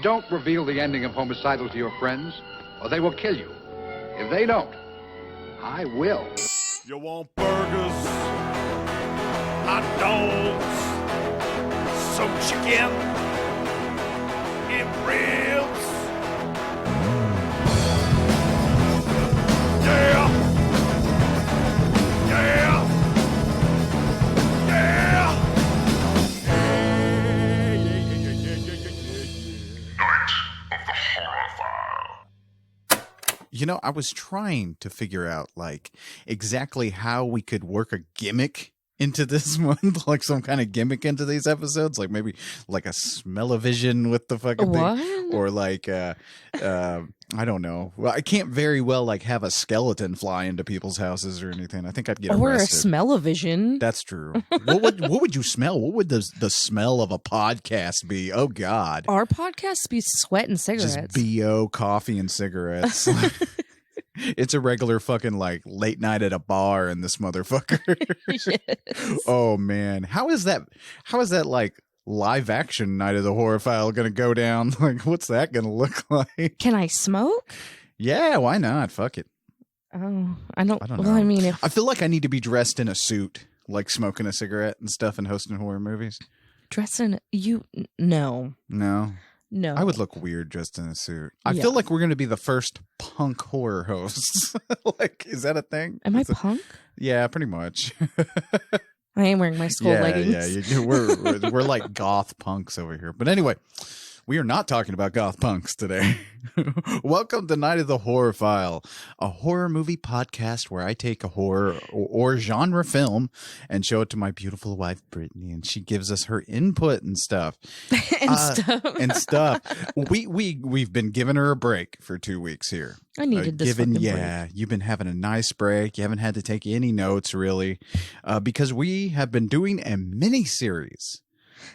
Don't reveal the ending of Homicidal to your friends, or they will kill you. If they don't, I will. You want burgers, hot dogs, some chicken, and ribs. Yeah! Yeah! Yeah! You know, I was trying to figure out like exactly how we could work a gimmick into this month, like some kind of gimmick into these episodes, like maybe like a smell-o-vision with the fucking thing, or like I don't know. Well, I can't very well like have a skeleton fly into people's houses or anything. I think I'd get arrested. Or a smell-o-vision. That's true. What would you smell? What would the smell of a podcast be? Oh God, our podcast be sweat and cigarettes. Just BO, coffee and cigarettes. It's a regular fucking like late night at a bar in this motherfucker. Yes. Oh man. How is that like live action Night of the Horror File gonna go down? Like what's that gonna look like? Can I smoke? Yeah, why not? Fuck it. Oh, I don't know. Well, I mean, I feel like I need to be dressed in a suit, like smoking a cigarette and stuff and hosting horror movies. Dressing you no. No. I would look weird dressed in a suit. I feel like we're going to be the first punk horror hosts. Like, is that a thing? Am I punk? Yeah, pretty much. I am wearing my school leggings. Yeah, we're like goth punks over here. But anyway, we are not talking about goth punks today. Welcome to Night of the Horror File, a horror movie podcast where I take a horror or genre film and show it to my beautiful wife, Brittany, and she gives us her input and stuff. and stuff. We've been giving her a break for 2 weeks here. I needed this fucking break. You've been having a nice break. You haven't had to take any notes, really, because we have been doing a mini-series.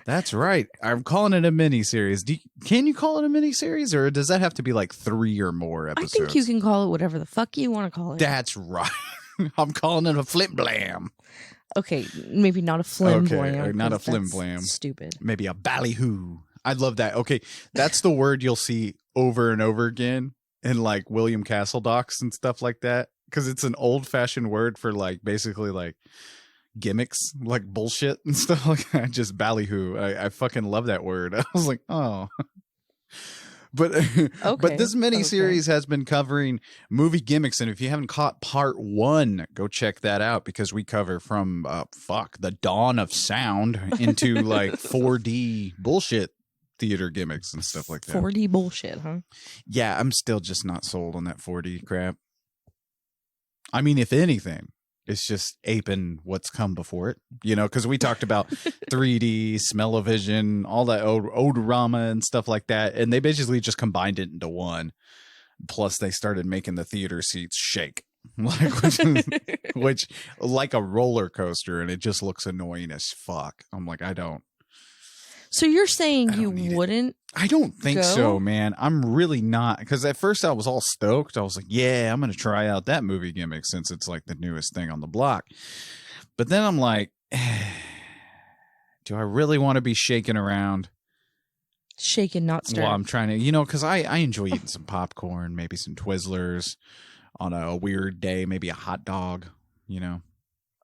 That's right. I'm calling it a mini-series. Can you call it a mini-series, or does that have to be like 3 or more episodes? I think you can call it whatever the fuck you want to call it. That's right. I'm calling it a flim blam. Okay, maybe not a flim blam. Okay, not a flim blam. Stupid. Maybe a ballyhoo. I love that. Okay, that's the word you'll see over and over again in like William Castle docs and stuff like that, because it's an old-fashioned word for like basically like gimmicks, like bullshit and stuff like that. Just ballyhoo. I fucking love that word. I was like, oh. But this mini-series has been covering movie gimmicks, and if you haven't caught part 1, go check that out, because we cover from the dawn of sound into like 4D bullshit theater gimmicks and stuff like that. 4D bullshit, huh? Yeah, I'm still just not sold on that 4D crap. I mean, if anything, it's just aping what's come before it, you know, because we talked about 3D, smell-o-vision, all that odorama and stuff like that, and they basically just combined it into one. Plus, they started making the theater seats shake, which like a roller coaster, and it just looks annoying as fuck. I'm like, I don't. So you're saying you wouldn't? I don't think so, man. I'm really not. Because at first I was all stoked. I was like, yeah, I'm going to try out that movie gimmick since it's like the newest thing on the block. But then I'm like, do I really want to be shaking around? Shaking, not stirring. Well, I'm trying to, you know, because I enjoy eating some popcorn, maybe some Twizzlers on a weird day, maybe a hot dog, you know.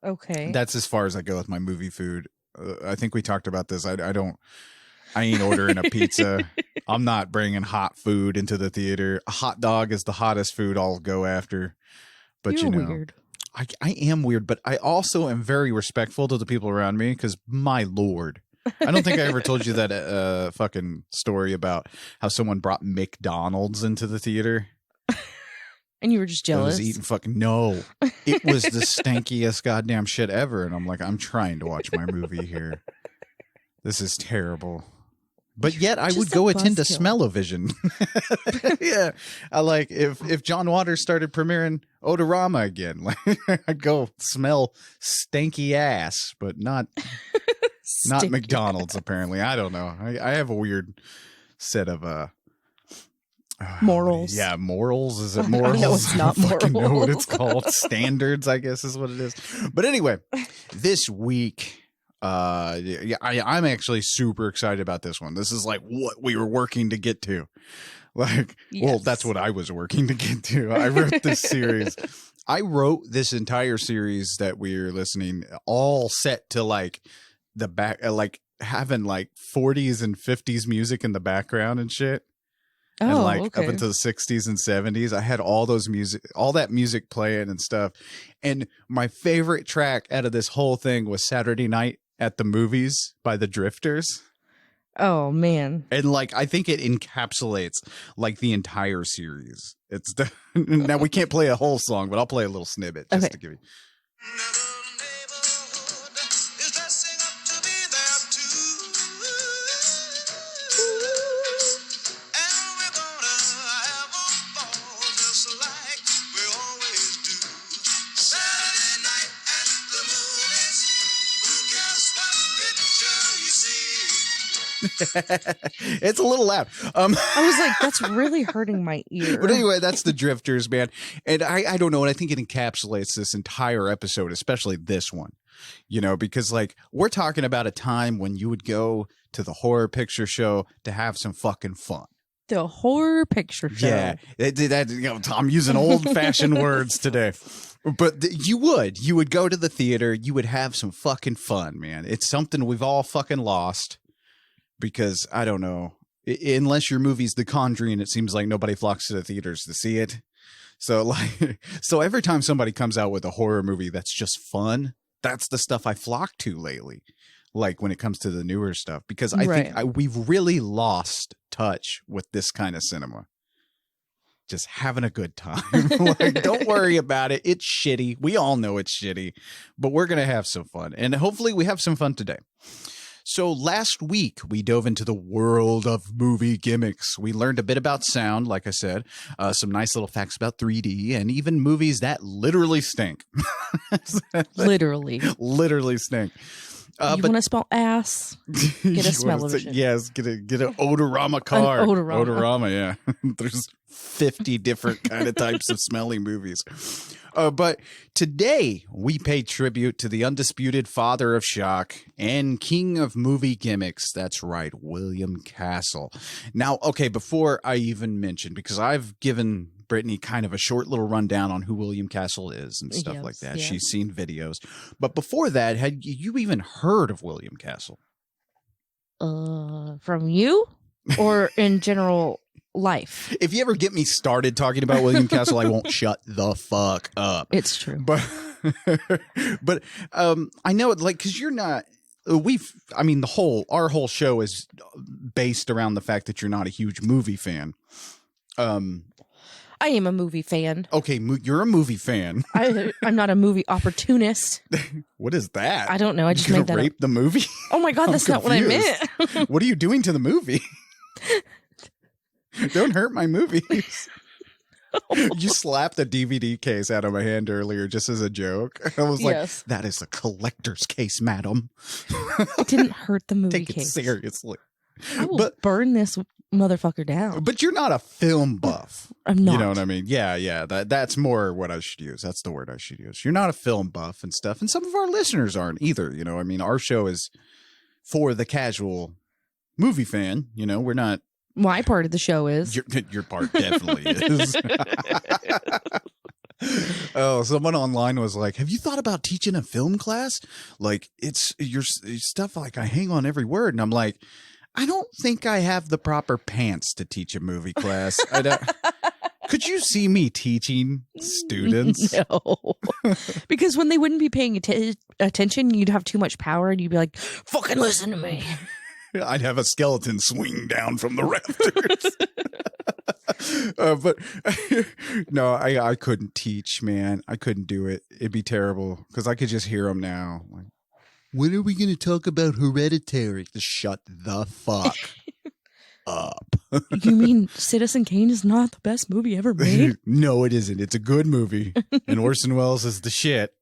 Okay. That's as far as I go with my movie food. I think we talked about this. I ain't ordering a pizza. I'm not bringing hot food into the theater. A hot dog is the hottest food I'll go after. But You're you know, weird. I am weird, but I also am very respectful to the people around me, because my Lord, I don't think I ever told you that fucking story about how someone brought McDonald's into the theater. And you were just jealous? I was eating fucking... No. It was the stankiest goddamn shit ever. And I'm like, I'm trying to watch my movie here. This is terrible. But yet I would go attend a smell-o-vision. Yeah. I like, if John Waters started premiering Odorama again, like, I'd go smell stanky ass, but not McDonald's, apparently. I don't know. I have a weird set of... morals. Yeah, morals. Is it morals? No, it's not morals. I don't know what it's called. Standards, I guess, is what it is. But anyway, this week Yeah, I'm actually super excited about this one. This is like what we were working to get to. Like, well, Yes. that's what I was working to get to. I wrote this series. I wrote this entire series that we're listening all set to like the back, like having like 40s and 50s music in the background and shit. And Oh, like okay. up into the 60s and 70s, I had all that music playing and stuff. And my favorite track out of this whole thing was Saturday Night at the Movies by the Drifters. Oh man. And like, I think it encapsulates like the entire series. It's now we can't play a whole song, but I'll play a little snippet just Okay. to give you. It's a little loud. I was like, that's really hurting my ear. But anyway, that's the Drifters, man. And I don't know. And I think it encapsulates this entire episode, especially this one, you know, because like we're talking about a time when you would go to the horror picture show to have some fucking fun. The horror picture show. Yeah. You know, I'm using old fashioned words today. But you would go to the theater. You would have some fucking fun, man. It's something we've all fucking lost. Because, I don't know, unless your movie's The Conjuring, it seems like nobody flocks to the theaters to see it. So, like, so every time somebody comes out with a horror movie that's just fun, that's the stuff I flock to lately. Like, when it comes to the newer stuff. Because I think we've really lost touch with this kind of cinema. Just having a good time. Like, don't worry about it. It's shitty. We all know it's shitty. But we're going to have some fun. And hopefully we have some fun today. So last week, we dove into the world of movie gimmicks. We learned a bit about sound, like I said, some nice little facts about 3D, and even movies that literally stink. Literally. Literally stink. You want to smell ass? Get a smell-o-vision. Yes, get an odorama card. Odorama. Yeah. There's 50 different kind of types of smelly movies. But today we pay tribute to the undisputed father of shock and king of movie gimmicks. That's right, William Castle. Now, okay, before I even mention, because I've given Brittany kind of a short little rundown on who William Castle is and stuff like that. Yes. She's seen videos. But before that, had you even heard of William Castle? From you or in general life? If you ever get me started talking about William Castle, I won't shut the fuck up. It's true. But I know it, like, because you're not. Our whole show is based around the fact that you're not a huge movie fan. I am a movie fan. Okay, you're a movie fan. I'm not a movie opportunist. What is that? I don't know. I just You're made gonna that rape up. the movie? Oh my God, that's not what I meant. What are you doing to the movie? Don't hurt my movies. You slapped a DVD case out of my hand earlier just as a joke. I was like, Yes. that is a collector's case, madam. It didn't hurt the movie Take it case. seriously. I will burn this motherfucker down. But you're not a film buff. I'm not. You know what I mean? Yeah. That's more what I should use. That's the word I should use. You're not a film buff and stuff. And some of our listeners aren't either. You know, I mean, our show is for the casual movie fan. You know, we're not. My part of the show is. Your part definitely is. Oh, someone online was like, have you thought about teaching a film class? Like, it's your stuff, like, I hang on every word. And I'm like, I don't think I have the proper pants to teach a movie class. Could you see me teaching students? No. Because when they wouldn't be paying attention, you'd have too much power and you'd be like, fucking listen to me. I'd have a skeleton swing down from the rafters. But no, I couldn't teach, man. I couldn't do it. It'd be terrible because I could just hear them now. Like, when are we going to talk about Hereditary? Just shut the fuck up. You mean Citizen Kane is not the best movie ever made? No, it isn't. It's a good movie. And Orson Welles is the shit.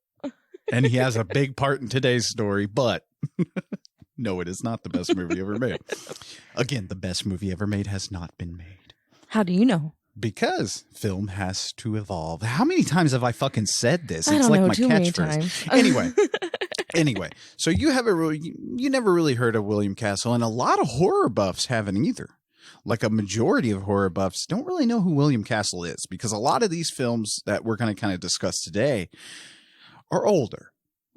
And he has a big part in today's story, but no, it is not the best movie ever made. Again, the best movie ever made has not been made. How do you know? Because film has to evolve. How many times have I fucking said this? I It's don't like know, my too many catchphrase. times. Anyway, Anyway, so you never really heard of William Castle, and a lot of horror buffs haven't either. Like a majority of horror buffs don't really know who William Castle is, because a lot of these films that we're going to kind of discuss today are older.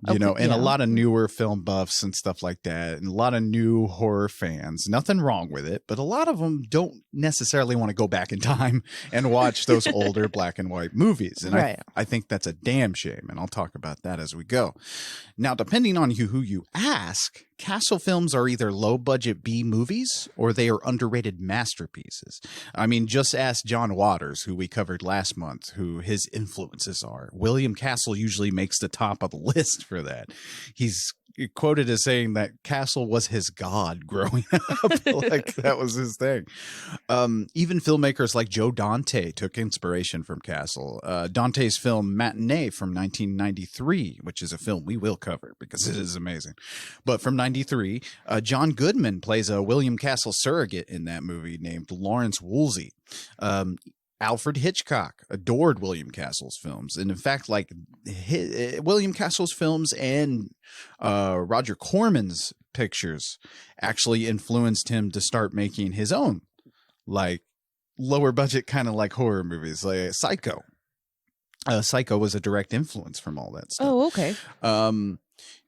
You know, and a lot of newer film buffs and stuff like that, and a lot of new horror fans. Nothing wrong with it, but a lot of them don't necessarily want to go back in time and watch those older black and white movies. And I think that's a damn shame, and I'll talk about that as we go. Now, depending on who you ask, Castle films are either low-budget B movies or they are underrated masterpieces. I mean, just ask John Waters, who we covered last month, who his influences are. William Castle usually makes the top of the list for that. He's quoted as saying that Castle was his god growing up. Like, that was his thing. Even filmmakers like Joe Dante took inspiration from Castle. Dante's film Matinee from 1993, which is a film we will cover because it is amazing. But from 93, John Goodman plays a William Castle surrogate in that movie named Lawrence Woolsey. Alfred Hitchcock adored William Castle's films. And in fact, like William Castle's films and Roger Corman's pictures actually influenced him to start making his own, like lower budget kind of like horror movies, like Psycho. Psycho was a direct influence from all that stuff. Oh, okay.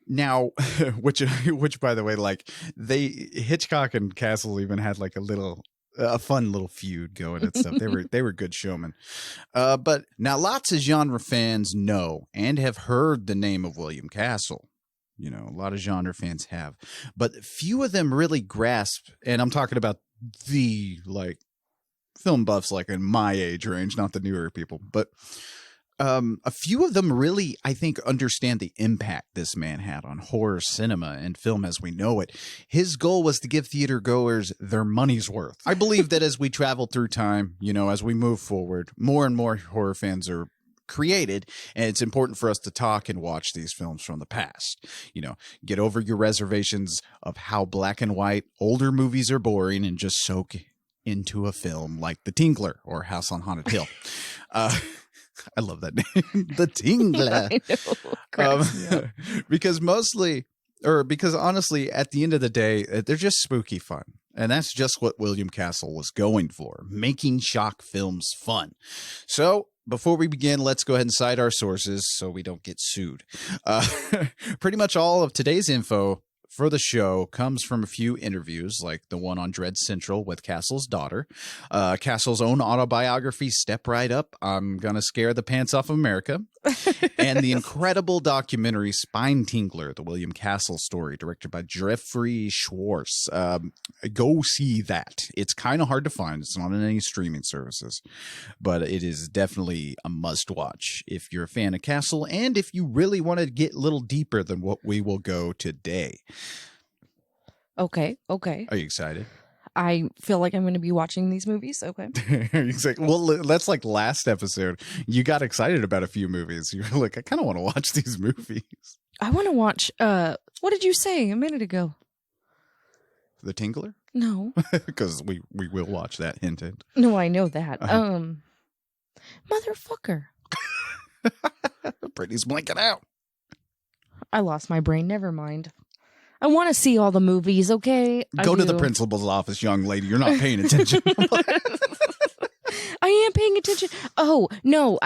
Now, which by the way, like Hitchcock and Castle even had like a fun little feud going and stuff. They were good showmen. But now lots of genre fans know and have heard the name of William Castle. You know, a lot of genre fans have, but few of them really grasp. And I'm talking about the like film buffs, like in my age range, not the newer people, but a few of them really, I think, understand the impact this man had on horror cinema and film as we know it. His goal was to give theater goers their money's worth. I believe that as we travel through time, you know, as we move forward, more and more horror fans are created, and it's important for us to talk and watch these films from the past. You know, get over your reservations of how black and white older movies are boring and just soak into a film like The Tingler or House on Haunted Hill. I love that name, The Tingler. Because honestly, at the end of the day, they're just spooky fun. And that's just what William Castle was going for, making shock films fun. So before we begin, let's go ahead and cite our sources so we don't get sued. Pretty much all of today's info for the show comes from a few interviews, like the one on Dread Central with Castle's daughter, Castle's own autobiography, Step Right Up, I'm Gonna Scare the Pants Off of America, and the incredible documentary Spine Tingler, the William Castle story, directed by Jeffrey Schwartz. Go see that. It's kind of hard to find. It's not on any streaming services, but it is definitely a must-watch if you're a fan of Castle and if you really want to get a little deeper than what we will go today. Okay. Are you excited? I feel like I'm going to be watching these movies. Okay. Well, that's like last episode. You got excited about a few movies. You were like, I kind of want to watch these movies. I want to watch, what did you say a minute ago? The Tingler? No. Because we will watch that, hint. No, I know that. Motherfucker. Brittany's blinking out. I lost my brain. Never mind. I want to see all the movies, okay? Go to the principal's office, young lady. You're not paying attention. I am paying attention. Oh, no.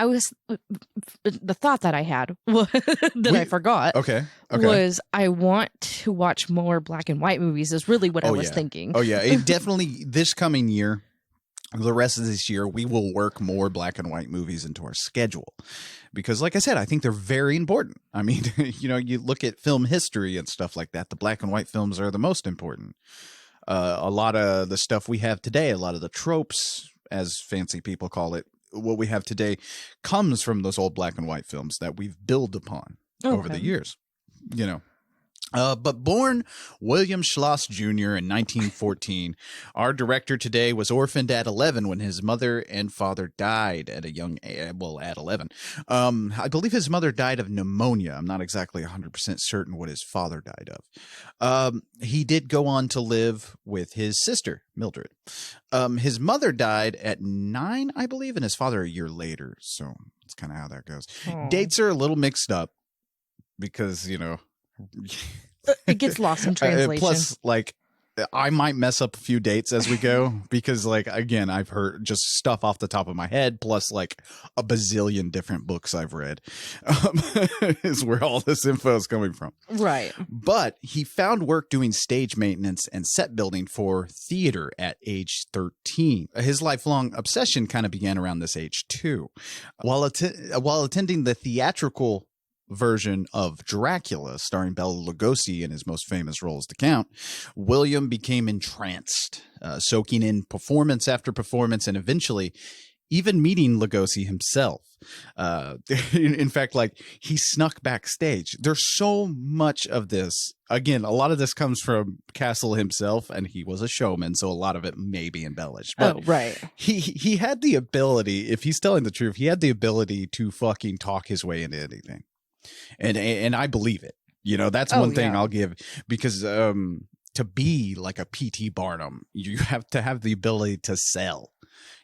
The thought that I had I forgot. Okay. Was I want to watch more black and white movies is really what I was thinking. Oh, yeah. It definitely, this coming year, the rest of this year, we will work more black and white movies into our schedule. Because like I said, I think they're very important. I mean, you know, you look at film history and stuff like that, the black and white films are the most important. A lot of the stuff we have today, a lot of the tropes, as fancy people call it, what we have today comes from those old black and white films that we've built upon over the years, you know. But born William Schloss Jr. in 1914, our director today was orphaned at 11 when his mother and father died at at 11. I believe his mother died of pneumonia. I'm not exactly 100% certain what his father died of. He did go on to live with his sister, Mildred. His mother died at 9, I believe, and his father a year later. So that's kind of how that goes. Aww. Dates are a little mixed up because, you know, It gets lost in translation. Plus, like, I might mess up a few dates as we go because, like, again, I've heard just stuff off the top of my head, plus like a bazillion different books I've read is where all this info is coming from. Right. But he found work doing stage maintenance and set building for theater at age 13. His lifelong obsession kind of began around this age too. While attending the theatrical version of Dracula, starring Bela Lugosi in his most famous role as the Count, William became entranced, soaking in performance after performance, and eventually even meeting Lugosi himself. In fact, like, he snuck backstage. There's so much of this. Again, a lot of this comes from Castle himself, and he was a showman, so a lot of it may be embellished. But right. He had the ability, if he's telling the truth, he had the ability to fucking talk his way into anything. And I believe it. You know, that's one thing I'll give, because to be like a P.T. Barnum, you have to have the ability to sell,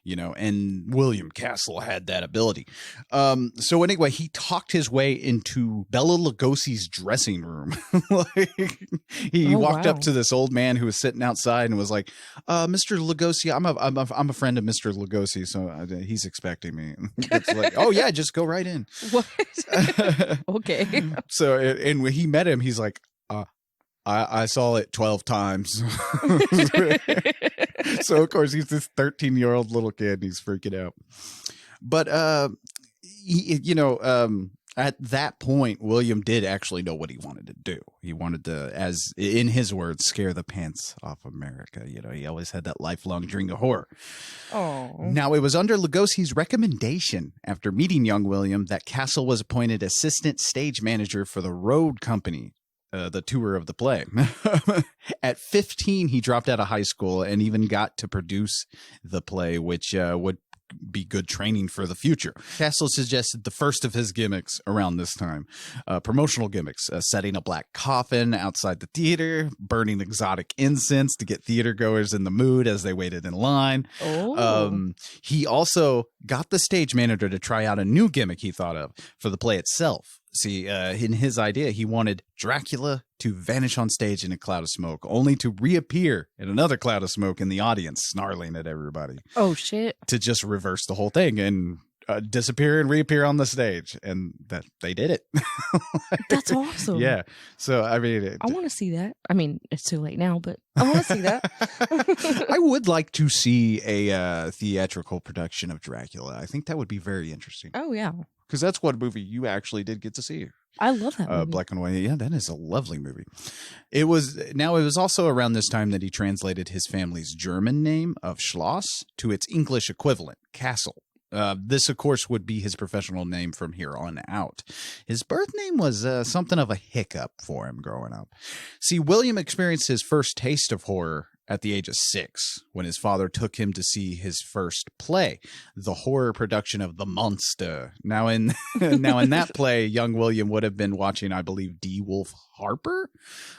you know, and William Castle had that ability. So anyway, he talked his way into Bela Lugosi's dressing room. Like, he walked up to this old man who was sitting outside and was like, Mr. Lugosi, I'm a friend of Mr. Lugosi, so he's expecting me. It's like, oh yeah, just go right in. What? Okay. So, and when he met him, he's like, I saw it 12 times. So of course he's this 13-year-old little kid and he's freaking out. But at that point, William did actually know what he wanted to do. He wanted to, as in his words, scare the pants off America. You know, he always had that lifelong dream of horror. Oh. Now, it was under Lugosi's recommendation, after meeting young William, that Castle was appointed assistant stage manager for the road company, the tour of the play. At 15, he dropped out of high school and even got to produce the play, which would be good training for the future. Castle suggested the first of his gimmicks around this time, promotional gimmicks, setting a black coffin outside the theater, burning exotic incense to get theater goers in the mood as they waited in line. He also got the stage manager to try out a new gimmick he thought of for the play itself. See, in his idea, he wanted Dracula to vanish on stage in a cloud of smoke, only to reappear in another cloud of smoke in the audience, snarling at everybody. Oh, shit. To just reverse the whole thing and disappear and reappear on the stage. And that they did it. That's awesome. Yeah. So, I mean, I want to see that. I mean, it's too late now, but I want to see that. I would like to see a theatrical production of Dracula. I think that would be very interesting. Oh, yeah. Because that's what movie you actually did get to see. I love that movie. Black and white. Yeah, that is a lovely movie. It was also around this time that he translated his family's German name of Schloss to its English equivalent, Castle. This, of course, would be his professional name from here on out. His birth name was something of a hiccup for him growing up. See, William experienced his first taste of horror at the age of 6, when his father took him to see his first play, the horror production of The Monster. Now in that play, young William would have been watching, I believe, D. Wolf Harper,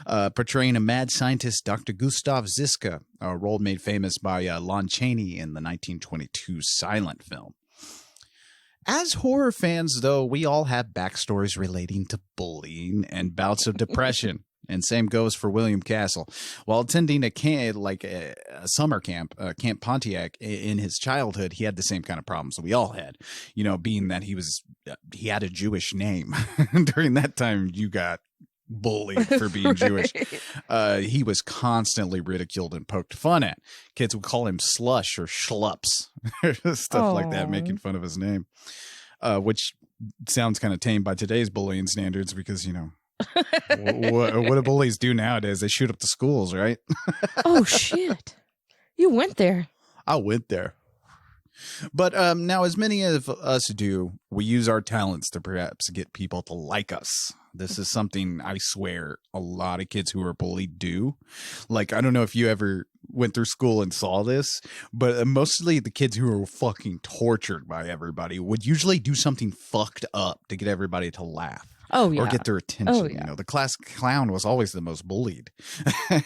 portraying a mad scientist, Dr. Gustav Ziska, a role made famous by Lon Chaney in the 1922 silent film. As horror fans, though, we all have backstories relating to bullying and bouts of depression. And same goes for William Castle. While attending a summer camp, Camp Pontiac, in his childhood, he had the same kind of problems that we all had. You know, being that he had a Jewish name. During that time, you got bullied for being Jewish. He was constantly ridiculed and poked fun at. Kids would call him slush or schlups, stuff like that, making fun of his name, which sounds kind of tame by today's bullying standards because, you know, what do bullies do nowadays? They shoot up the schools, right? Oh, shit. You went there. I went there. But now, as many of us do, we use our talents to perhaps get people to like us. This is something I swear a lot of kids who are bullied do. Like, I don't know if you ever went through school and saw this, but mostly the kids who are fucking tortured by everybody would usually do something fucked up to get everybody to laugh. Oh yeah. or get their attention. Oh, yeah. You know, the class clown was always the most bullied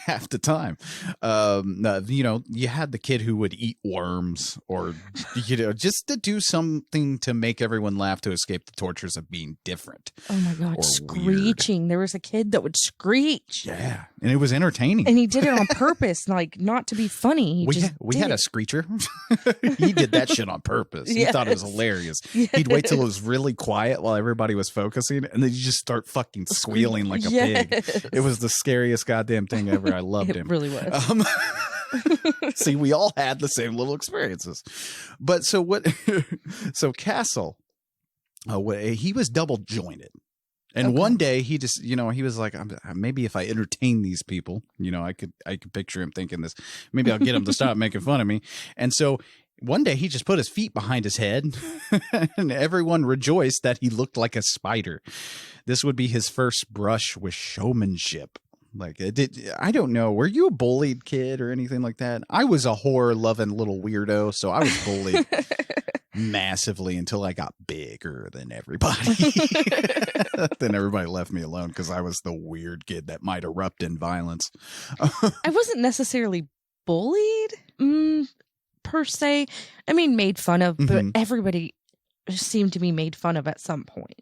half the time. You know, you had the kid who would eat worms or, you know, just to do something to make everyone laugh to escape the tortures of being different. Oh my God, or screeching. weird. There was a kid that would screech. Yeah. And it was entertaining. And he did it on purpose, like not to be funny. We had a screecher. He did that shit on purpose. He thought it was hilarious. Yes. He'd wait till it was really quiet while everybody was focusing, and then you just start fucking squealing like a pig. It was the scariest goddamn thing ever. I loved him. It really was. See, we all had the same little experiences. But so what? So Castle, he was double jointed. And one day he just, you know, he was like, maybe if I entertain these people, you know, I could picture him thinking this, maybe I'll get him to stop making fun of me. And so one day he just put his feet behind his head and everyone rejoiced that he looked like a spider. This would be his first brush with showmanship. Like, I don't know. Were you a bullied kid or anything like that? I was a horror loving little weirdo. So I was bullied massively until I got bigger than everybody. Then everybody left me alone because I was the weird kid that might erupt in violence. I wasn't necessarily bullied per se. I mean, made fun of, but everybody seemed to be made fun of at some point.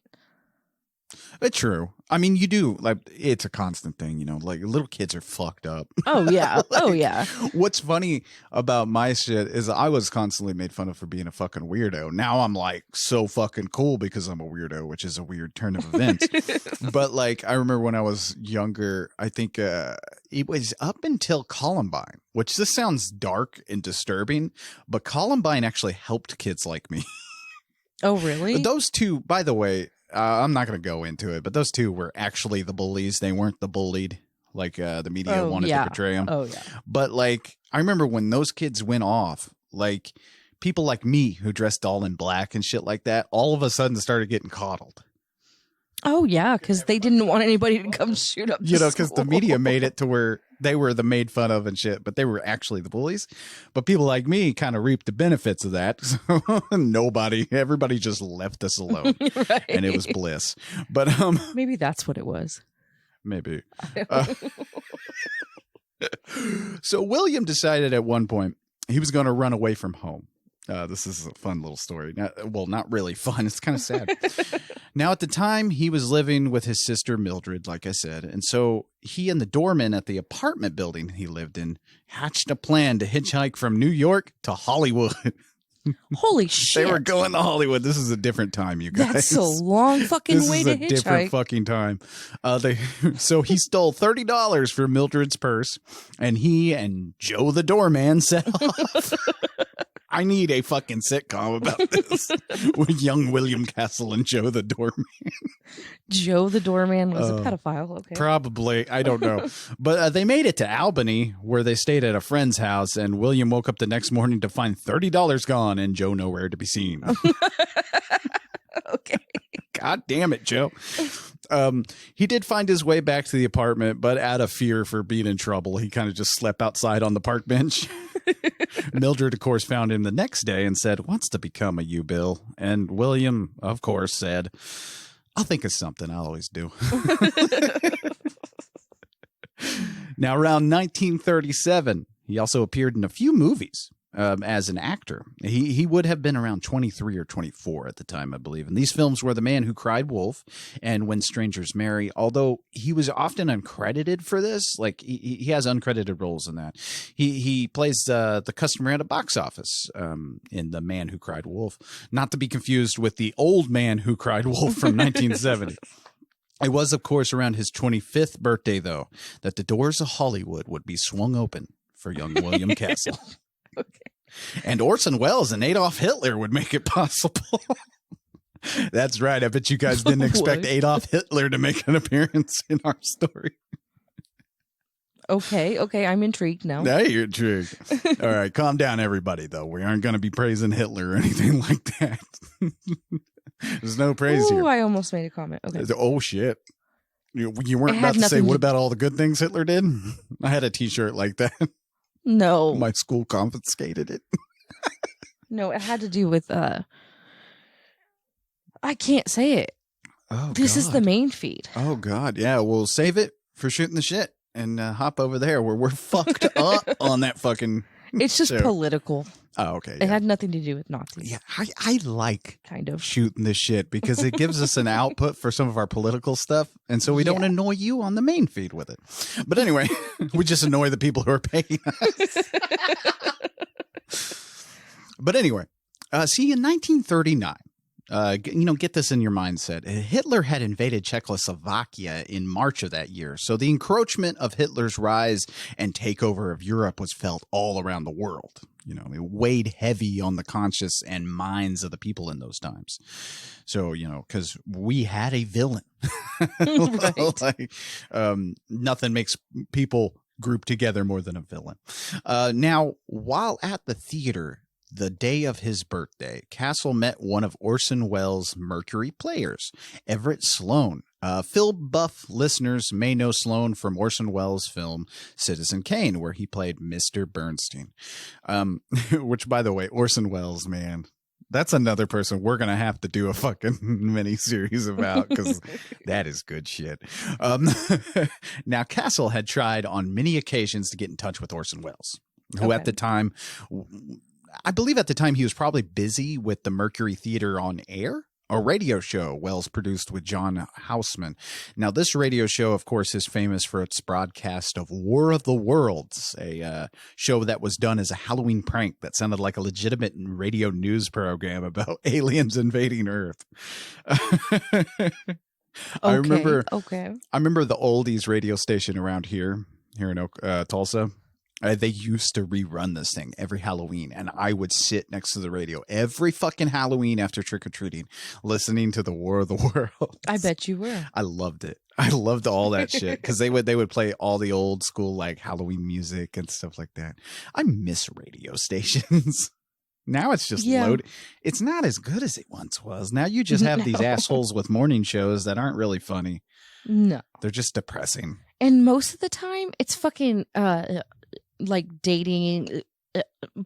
It's true. I mean, you do, like, it's a constant thing, you know, like little kids are fucked up. Oh yeah. Oh yeah. What's funny about my shit is I was constantly made fun of for being a fucking weirdo. Now I'm like so fucking cool because I'm a weirdo, which is a weird turn of events. But like, I remember when I was younger, I think it was up until Columbine, which this sounds dark and disturbing, but Columbine actually helped kids like me. Oh really? Those two, by the way, I'm not going to go into it, but those two were actually the bullies. They weren't the bullied, like the media wanted to portray them. Oh, yeah. But like, I remember when those kids went off, like people like me who dressed all in black and shit like that, all of a sudden started getting coddled. Oh, yeah, because they didn't want anybody to come shoot up You know, because the media made it to where they were the made fun of and shit, but they were actually the bullies. But people like me kind of reaped the benefits of that. So everybody just left us alone. Right. And it was bliss. But maybe that's what it was. Maybe. So William decided at one point he was going to run away from home. This is a fun little story. Not really fun. It's kind of sad. Now, at the time, he was living with his sister, Mildred, like I said. And so he and the doorman at the apartment building he lived in hatched a plan to hitchhike from New York to Hollywood. Holy shit. They were going to Hollywood. This is a different time, you guys. That's a long fucking way to hitchhike. This is a different fucking time. So he stole $30 from Mildred's purse, and he and Joe the doorman set off. I need a fucking sitcom about this with young William Castle and Joe the doorman. Joe the doorman was a pedophile. Okay. Probably. I don't know. But they made it to Albany, where they stayed at a friend's house, and William woke up the next morning to find $30 gone and Joe nowhere to be seen. Okay. God damn it, Joe. He did find his way back to the apartment, but out of fear for being in trouble, he kind of just slept outside on the park bench. Mildred, of course, found him the next day and said, "What's to become of you, Bill?" And William, of course, said, "I'll think of something. I always do." Now, around 1937, he also appeared in a few movies. As an actor. He would have been around 23 or 24 at the time, I believe. And these films were The Man Who Cried Wolf and When Strangers Marry, although he was often uncredited for this. Like, he has uncredited roles in that. He plays the customer at a box office in The Man Who Cried Wolf, not to be confused with The Old Man Who Cried Wolf from 1970. It was, of course, around his 25th birthday, though, that the doors of Hollywood would be swung open for young William Castle. Okay. And Orson Welles and Adolf Hitler would make it possible. That's right. I bet you guys didn't expect Adolf Hitler to make an appearance in our story. Okay. I'm intrigued now. Now you're intrigued. All right. Calm down, everybody, though. We aren't going to be praising Hitler or anything like that. There's no praise here. I almost made a comment. Okay. Oh, shit. You weren't about to say, what about all the good things Hitler did? I had a T-shirt like that. No. My school confiscated it. No, it had to do with I can't say it. Oh, This is the main feed. Oh, God. Yeah, we'll save it for shooting the shit and hop over there where we're fucked up on that fucking It's just show. political. Oh, okay. It Yeah. had nothing to do with Nazis. Yeah, I like Kind of. shooting this shit because it gives us an output for some of our political stuff. And so we don't annoy you on the main feed with it. But anyway, we just annoy the people who are paying us. But anyway, see, in 1939, get this in your mindset. Hitler had invaded Czechoslovakia in March of that year. So the encroachment of Hitler's rise and takeover of Europe was felt all around the world. It weighed heavy on the conscience and minds of the people in those times. So, because we had a villain. Right. Nothing makes people group together more than a villain. Now, while at the theater, the day of his birthday, Castle met one of Orson Welles' Mercury players, Everett Sloane. Film buff listeners may know Sloane from Orson Welles' film Citizen Kane, where he played Mr. Bernstein. Which, by the way, Orson Welles, man, that's another person we're going to have to do a fucking mini-series about because that is good shit. Now, Castle had tried on many occasions to get in touch with Orson Welles, who at the time... I believe at the time he was probably busy with the Mercury Theater on Air, a radio show Welles produced with John Houseman. Now, this radio show, of course, is famous for its broadcast of War of the Worlds, a show that was done as a Halloween prank that sounded like a legitimate radio news program about aliens invading Earth. I remember the oldies radio station around here in Tulsa. They used to rerun this thing every Halloween, and I would sit next to the radio every fucking Halloween after trick-or-treating, listening to the War of the Worlds. I bet you were. I loved it. I loved all that shit because they would play all the old school like Halloween music and stuff like that. I miss radio stations. Now it's just loaded. It's not as good as it once was. Now you just have these assholes with morning shows that aren't really funny. No. They're just depressing. And most of the time, it's fucking... like dating,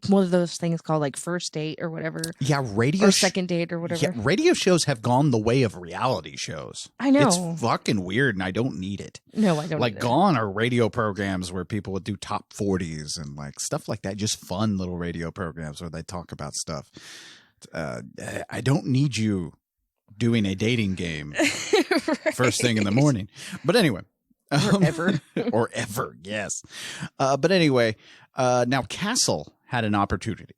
one of those things called like first date or whatever. Yeah, or second date or whatever. Yeah, radio shows have gone the way of reality shows. I know. It's fucking weird, and I don't need it. No, I don't. Like, gone are radio programs where people would do top 40s and like stuff like that. Just fun little radio programs where they talk about stuff. I don't need you doing a dating game first thing in the morning. But anyway. Or ever. Or ever, yes. But anyway, now Castle had an opportunity.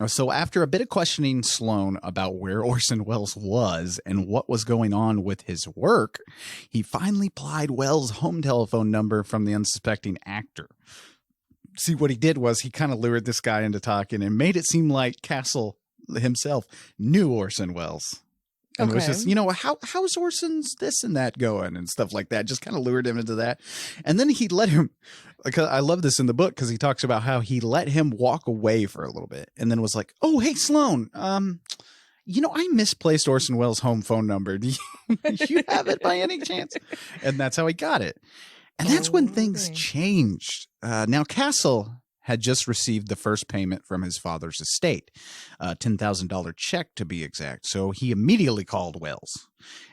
So after a bit of questioning Sloane about where Orson Welles was and what was going on with his work, he finally plied Welles' home telephone number from the unsuspecting actor. See, what he did was he kind of lured this guy into talking and made it seem like Castle himself knew Orson Welles. And it was just, how's Orson's this and that going and stuff like that. Just kind of lured him into that. And then he let him, like, I love this in the book because he talks about how he let him walk away for a little bit and then was like, oh, hey, Sloane, I misplaced Orson Welles' home phone number. Do you have it by any chance? And that's how he got it. And that's when things changed. Now, Castle had just received the first payment from his father's estate, a $10,000 check to be exact. So he immediately called Welles.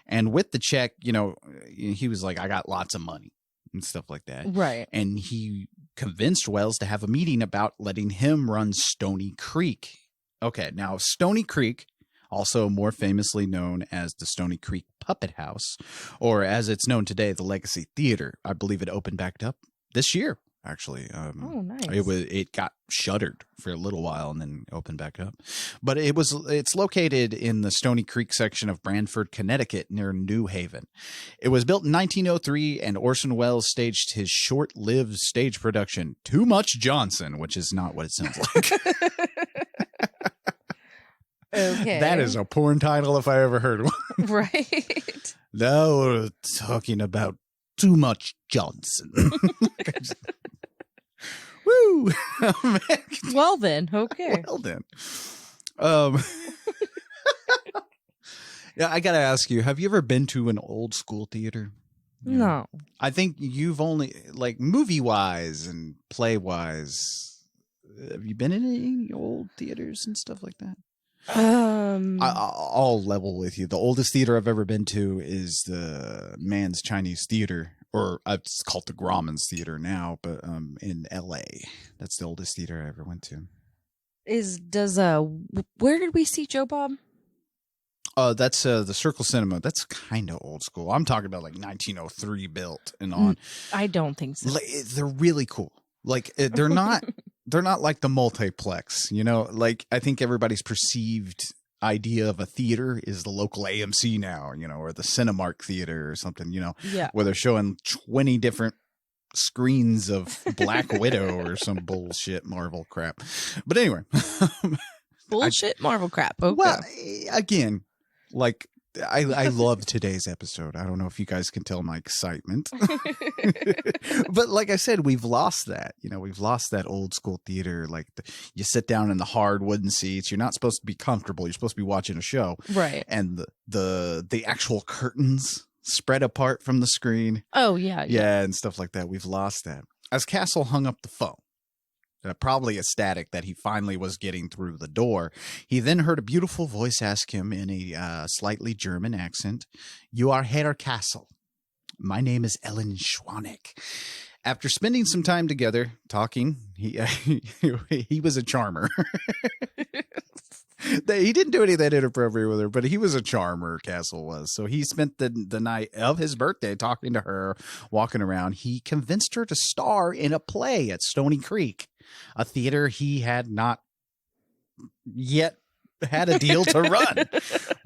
And with the check, he was like, I got lots of money and stuff like that. Right. And he convinced Welles to have a meeting about letting him run Stony Creek. Okay, now Stony Creek, also more famously known as the Stony Creek Puppet House, or as it's known today, the Legacy Theater. I believe it opened back up this year. Actually, nice. It got shuttered for a little while and then opened back up. But it's located in the Stony Creek section of Branford, Connecticut, near New Haven. It was built in 1903, and Orson Welles staged his short-lived stage production, Too Much Johnson, which is not what it sounds like. Okay, that is a porn title if I ever heard one. Right. Now we're talking about Too Much Johnson. Woo! Well then, okay. Well then. Yeah, I gotta ask you, have you ever been to an old school theater? No. I think you've only, like, movie-wise and play-wise, have you been in any old theaters and stuff like that? I'll level with you. The oldest theater I've ever been to is the Man's Chinese Theater, or it's called the Grauman's Theater now, but in LA. That's the oldest theater I ever went to. Where did we see Joe Bob? That's the Circle Cinema. That's kind of old school. I'm talking about like 1903 built and on. I don't think so. They're really cool. Like they're not like the multiplex, you know, like I think everybody's perceived idea of a theater is the local AMC now, you know, or the Cinemark Theater or something, you know, where they're showing 20 different screens of Black Widow or some bullshit Marvel crap. But anyway, bullshit Marvel crap. Okay. Well, again, like I love today's episode. I don't know if you guys can tell my excitement, but like I said, we've lost that. You know, we've lost that old school theater. Like you sit down in the hard wooden seats. You're not supposed to be comfortable. You're supposed to be watching a show, right? And the actual curtains spread apart from the screen. Oh yeah, and stuff like that. We've lost that. As Castle hung up the phone, probably ecstatic that he finally was getting through the door, he then heard a beautiful voice ask him in a slightly German accent, "You are Herr Castle. My name is Ellen Schwanek." After spending some time together talking, he was a charmer. He didn't do any of that inappropriate with her, but he was a charmer, Castle was. So he spent the night of his birthday talking to her, walking around. He convinced her to star in a play at Stony Creek, a theater he had not yet had a deal to run.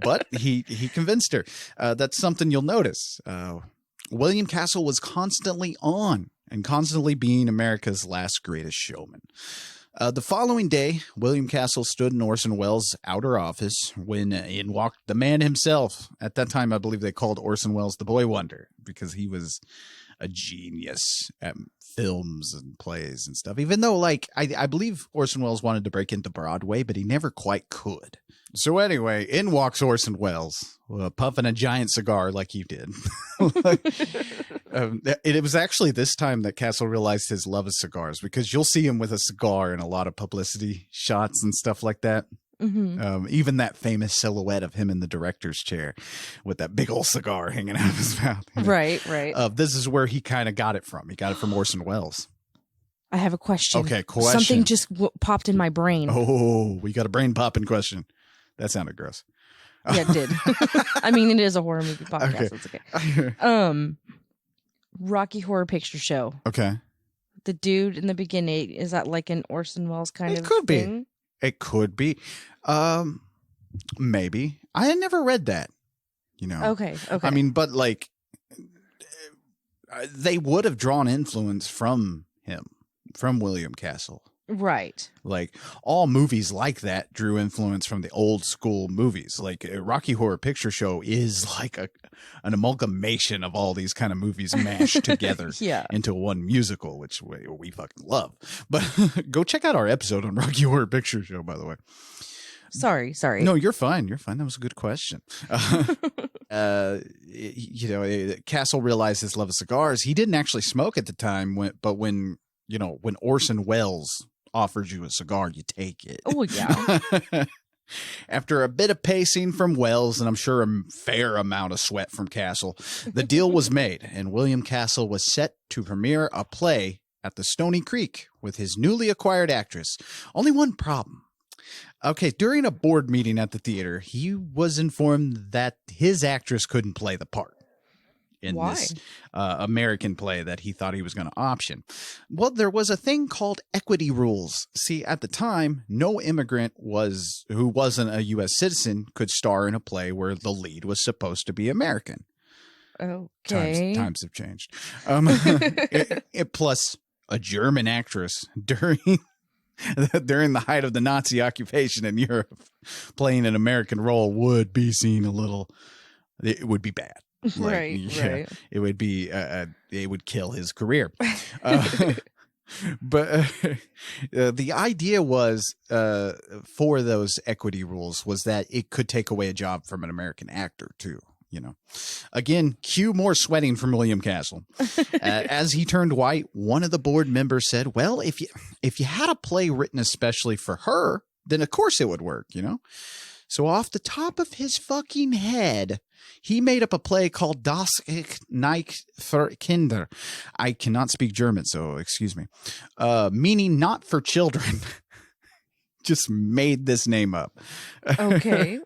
But he convinced her. That's something you'll notice. William Castle was constantly on and constantly being America's last greatest showman. The following day, William Castle stood in Orson Welles' outer office when in walked the man himself. At that time, I believe they called Orson Welles the Boy Wonder because he was a genius at films and plays and stuff. Even though, like, I believe Orson Welles wanted to break into Broadway, but he never quite could. So anyway, in walks Orson Welles, puffing a giant cigar like he did. It was actually this time that Castle realized his love of cigars, because you'll see him with a cigar in a lot of publicity shots and stuff like that. Mm-hmm. Even that famous silhouette of him in the director's chair with that big old cigar hanging out of his mouth. You know? Right. This is where he kind of got it from. He got it from Orson Welles. I have a question. Okay, question. Something just popped in my brain. Oh, we got a brain popping question. That sounded gross. Yeah, it did. I mean, it is a horror movie podcast. Okay. It's okay. Rocky Horror Picture Show. Okay. The dude in the beginning, is that like an Orson Welles kind of could thing? Be. It could be. Maybe. I had never read that. You know. Okay. I mean, but like, they would have drawn influence from him, from William Castle. Right. Like all movies like that drew influence from the old school movies. Like Rocky Horror Picture Show is like an amalgamation of all these kind of movies mashed together into one musical, which we fucking love. But go check out our episode on Rocky Horror Picture Show, by the way. Sorry. No, you're fine. That was a good question. Castle realized his love of cigars. He didn't actually smoke at the time, but when Orson Welles offers you a cigar, you take it. Oh, yeah. After a bit of pacing from Welles, and I'm sure a fair amount of sweat from Castle, the deal was made, and William Castle was set to premiere a play at the Stony Creek with his newly acquired actress. Only one problem. Okay, during a board meeting at the theater, he was informed that his actress couldn't play the part in this American play that he thought he was going to option. Well, there was a thing called equity rules. See, at the time, no immigrant who wasn't a U.S. citizen could star in a play where the lead was supposed to be American. Okay. Times have changed. Plus, a German actress during the height of the Nazi occupation in Europe playing an American role would be seen it would be bad. Right. It would be it would kill his career. But the idea was for those equity rules was that it could take away a job from an American actor too. Again, cue more sweating from William Castle. As he turned white, one of the board members said, "Well, if you had a play written especially for her, then of course it would work, you know? So off the top of his fucking head, he made up a play called Das Ich nicht für Kinder. I cannot speak German, so excuse me. Meaning not for children. Just made this name up. Okay.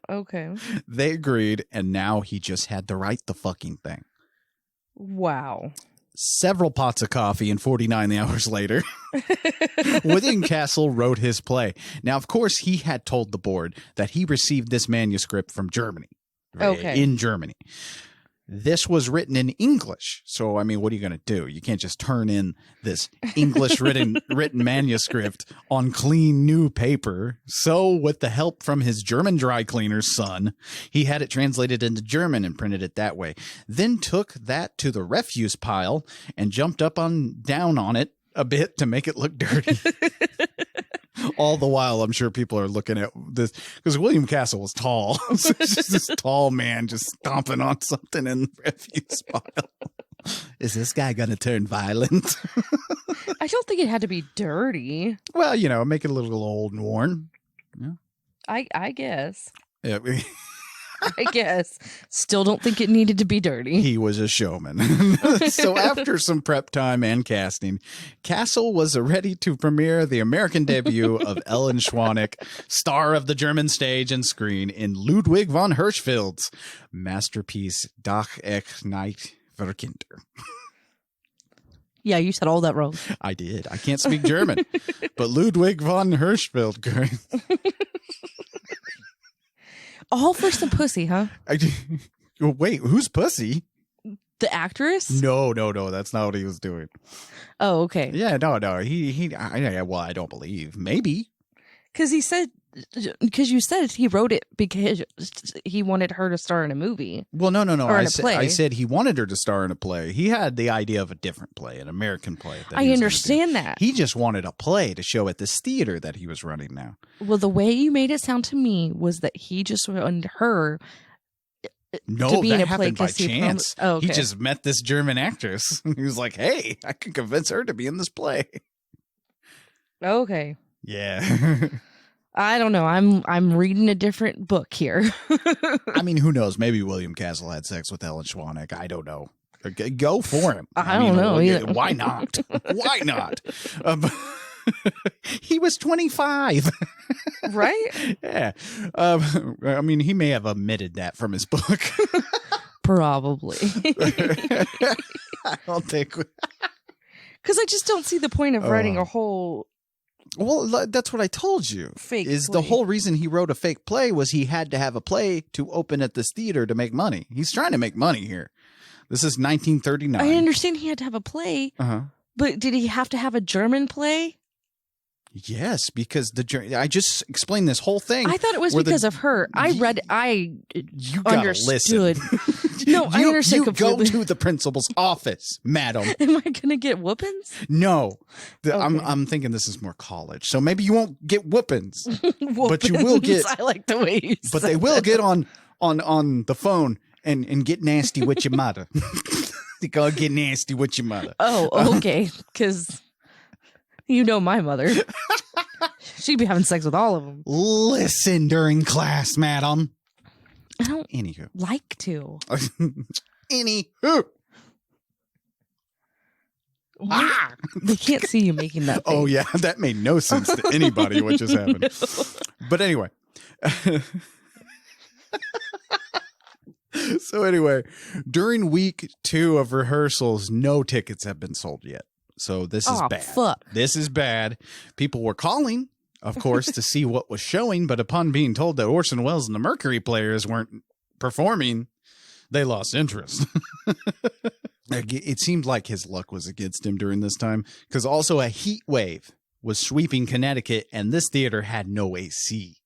They agreed, and now he just had to write the fucking thing. Wow. Several pots of coffee and 49 hours later, William Castle wrote his play. Now, of course, he had told the board that he received this manuscript from Germany. Okay. In Germany. This was written in English. So, I mean, what are you going to do? You can't just turn in this English written manuscript on clean new paper. So, with the help from his German dry cleaner's son, he had it translated into German and printed it that way. Then took that to the refuse pile and jumped up on down on it a bit to make it look dirty. All the while, I'm sure people are looking at this because William Castle was tall. So it's just this tall man just stomping on something in the refuse pile. Is this guy going to turn violent? I don't think it had to be dirty. Well, you know, make it a little old and worn. Yeah. I guess. Yeah, I guess. Still don't think it needed to be dirty. he was a showman. So after some prep time and casting, Castle was ready to premiere the American debut of Ellen Schwanek, star of the German stage and screen, in Ludwig von Hirschfeld's masterpiece Das Ich nicht für Kinder. Yeah, you said all that wrong. I did. I can't speak German, but Ludwig von Hirschfeld. All for some pussy, huh? Wait, who's pussy? The actress? No, that's not what he was doing. Oh, okay. Yeah, no. Well, I don't believe. Maybe. Because you said he wrote it because he wanted her to star in a movie. Well, no. Or in a play. I said he wanted her to star in a play. He had the idea of a different play, an American play. I understand that. He just wanted a play to show at this theater that he was running now. Well, the way you made it sound to me was that he just wanted her to be in a play happened by because chance. okay. He just met this German actress. He was like, hey, I can convince her to be in this play. Okay. Yeah. I don't know. I'm reading a different book here. I mean, who knows? Maybe William Castle had sex with Ellen Schwanek. I don't know. Go for him. I don't know either. Why not? Why not? He was 25. Right? Yeah. I mean, he may have omitted that from his book. Probably. I don't think. Because I just don't see the point of writing a whole... Well, that's what I told you. Fake is play. The whole reason he wrote a fake play was he had to have a play to open at this theater to make money. He's trying to make money here. This is 1939. I understand he had to have a play, but did he have to have a German play? Yes, because I just explained this whole thing. I thought it was because of her. You understood. No, I understand you completely. Go to the principal's office, madam. Am I going to get whoopings? No. Okay. I'm thinking this is more college, so maybe you won't get whoopings. Whoopings. But you will get. I like the way you But said they will that. get on the phone and get nasty with your mother. They go get nasty with your mother. Oh, okay. Because you know my mother. She'd be having sex with all of them. Listen during class, madam. I don't Anywho. like to. Anywho. Ah! They can't see you making that face. Oh, yeah. That made no sense to anybody what just happened. No. But anyway. So anyway, during week 2 of rehearsals, no tickets have been sold yet. So this is bad. Fuck. This is bad. People were calling, of course, to see what was showing, but upon being told that Orson Welles and the Mercury Players weren't performing, they lost interest. It seemed like his luck was against him during this time, because also a heat wave was sweeping Connecticut, and this theater had no AC.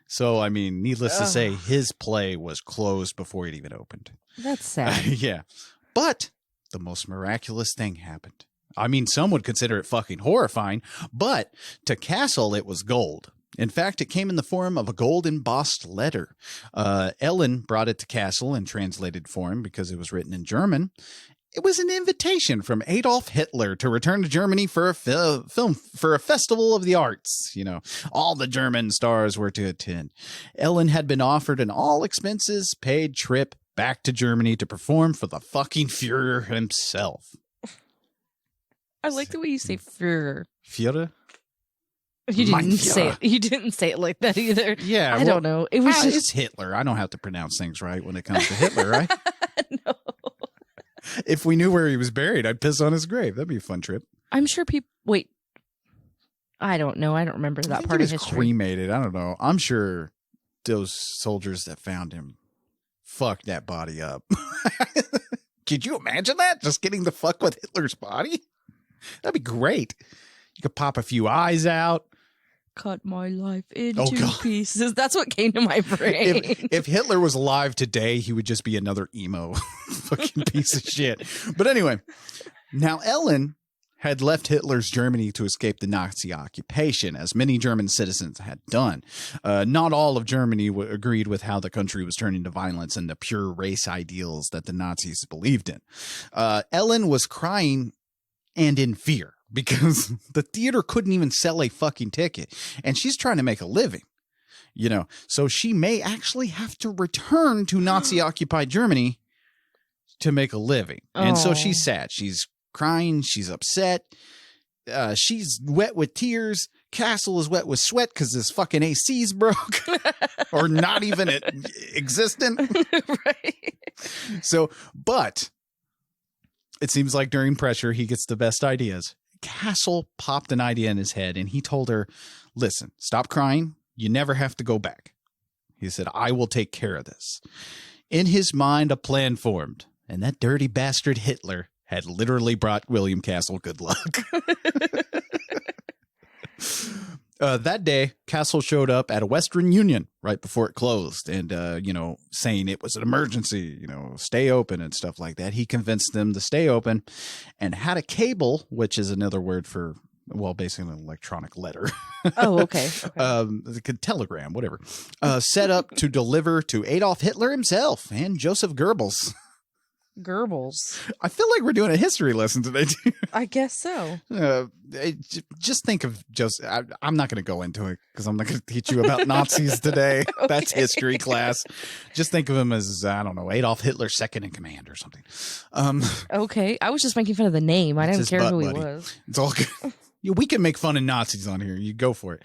So, I mean, needless to say, his play was closed before it even opened. That's sad. Yeah. But the most miraculous thing happened. I mean, some would consider it fucking horrifying, but to Castle, it was gold. In fact, it came in the form of a gold embossed letter. Ellen brought it to Castle in translated form because it was written in German. It was an invitation from Adolf Hitler to return to Germany for a for a festival of the arts. You know, all the German stars were to attend. Ellen had been offered an all expenses paid trip back to Germany to perform for the fucking Führer himself. I like the way you say Führer. Führer? You didn't say it. You didn't say it like that either. Yeah, I don't know. It was just it's Hitler. I don't have to pronounce things right when it comes to Hitler, right? No. If we knew where he was buried, I'd piss on his grave. That'd be a fun trip. I'm sure people. Wait. I don't know. I don't remember I that think part he of was history. cremated. I don't know. I'm sure those soldiers that found him fucked that body up. Could you imagine that? Just getting the fuck with Hitler's body? That'd be great. You could pop a few eyes out. Cut my life into God. pieces. That's what came to my brain. If Hitler was alive today, he would just be another emo fucking piece of shit. But anyway, now Ellen had left Hitler's Germany to escape the Nazi occupation, as many German citizens had done. Not all of Germany agreed with how the country was turning to violence and the pure race ideals that the Nazis believed in. Ellen was crying and in fear, because the theater couldn't even sell a fucking ticket, and she's trying to make a living, you know, so she may actually have to return to Nazi-occupied Germany to make a living. And so she's sad. She's crying. She's upset. She's wet with tears. Castle is wet with sweat because his fucking AC's broke or not even existent. Right. So, but it seems like during pressure, he gets the best ideas. Castle popped an idea in his head, and he told her, listen, stop crying. You never have to go back. He said, I will take care of this. In his mind, a plan formed, and that dirty bastard Hitler had literally brought William Castle good luck. That day, Castle showed up at a Western Union right before it closed and, saying it was an emergency, stay open and stuff like that. He convinced them to stay open and had a cable, which is another word for, well, basically an electronic letter. Oh, okay. Telegram, whatever. Set up to deliver to Adolf Hitler himself and Joseph Goebbels. Goebbels. I feel like we're doing a history lesson today, too. I guess so. Just think of Joseph. I'm not going to go into it because I'm not going to teach you about Nazis today. Okay. That's history class. Just think of him as, I don't know, Adolf Hitler second in command or something. Okay. I was just making fun of the name. I didn't care who he buddy. was. It's all good. We can make fun of Nazis on here. You go for it.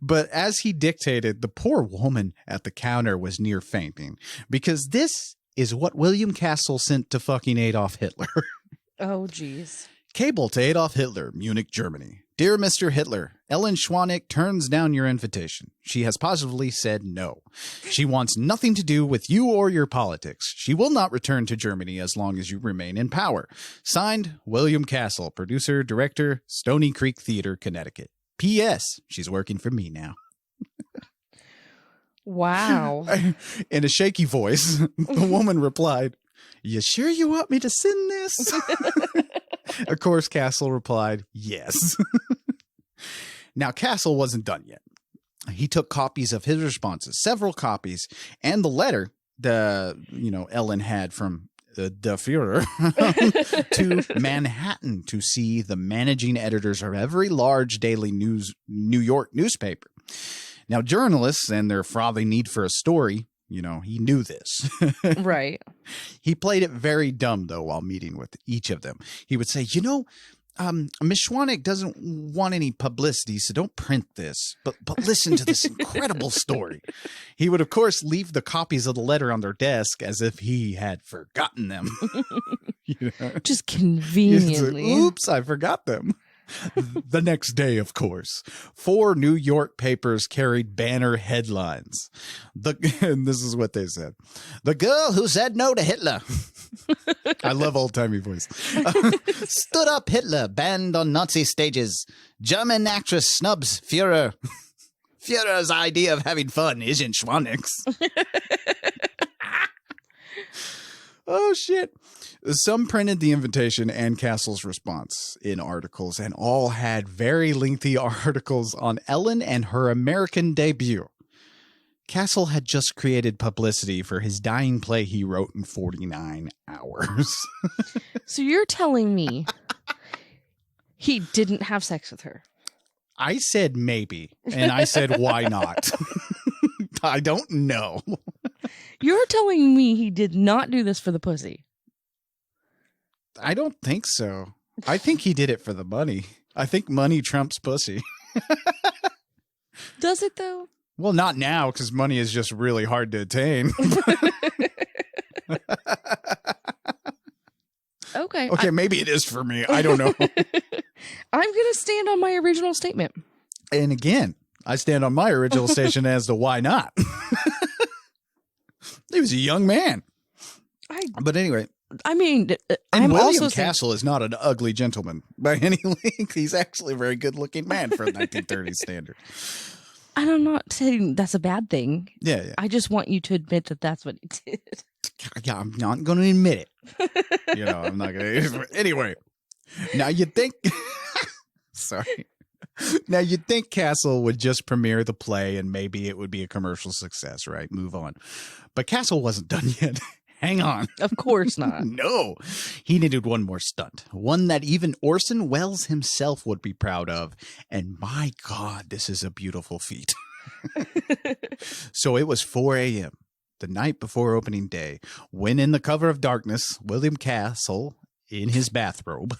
But as he dictated, the poor woman at the counter was near fainting because this is what William Castle sent to fucking Adolf Hitler. Oh, geez. Cable to Adolf Hitler, Munich, Germany. Dear Mr. Hitler, Ellen Schwanek turns down your invitation. She has positively said no. She wants nothing to do with you or your politics. She will not return to Germany as long as you remain in power. Signed, William Castle, producer, director, Stony Creek Theater, Connecticut. P.S. She's working for me now. Wow. In a shaky voice, the woman replied, you sure you want me to send this? Of course, Castle replied, yes. Now, Castle wasn't done yet. He took copies of his responses, several copies, and the letter Ellen had from the Führer to Manhattan to see the managing editors of every large daily New York newspaper. Now, journalists and their frothing need for a story, he knew this. Right. He played it very dumb, though, while meeting with each of them. He would say, Miss Schwanek doesn't want any publicity, so don't print this. But listen to this incredible story. He would, of course, leave the copies of the letter on their desk as if he had forgotten them. Just conveniently. Oops, I forgot them. The next day, of course, 4 New York papers carried banner headlines. And this is what they said. The girl who said no to Hitler. I love old-timey voice. Stood up Hitler, banned on Nazi stages. German actress snubs Führer. Führer's idea of having fun isn't Schwanek's. Oh, shit. Some printed the invitation and Castle's response in articles, and all had very lengthy articles on Ellen and her American debut. Castle had just created publicity for his dying play he wrote in 49 hours. So you're telling me he didn't have sex with her? I said maybe, and I said why not? I don't know. You're telling me he did not do this for the pussy? I don't think so. I think he did it for the money. I think money trumps pussy. Does it, though? Well, not now, because money is just really hard to attain. Okay, maybe it is for me. I don't know. I'm going to stand on my original statement. And again, I stand on my original station as to why not. He was a young man. But anyway. I mean, and I'm William also Castle is not an ugly gentleman by any length. He's actually a very good-looking man for a 1930s standard. And I'm not saying that's a bad thing. Yeah. I just want you to admit that that's what he did. Yeah, I'm not going to admit it. I'm not going to. Anyway, now you'd think. Sorry. Now you'd think Castle would just premiere the play and maybe it would be a commercial success, right? Move on. But Castle wasn't done yet. Hang on. Of course not. No. He needed one more stunt. One that even Orson Welles himself would be proud of. And my God, this is a beautiful feat. So it was 4 a.m., the night before opening day, when in the cover of darkness, William Castle, in his bathrobe,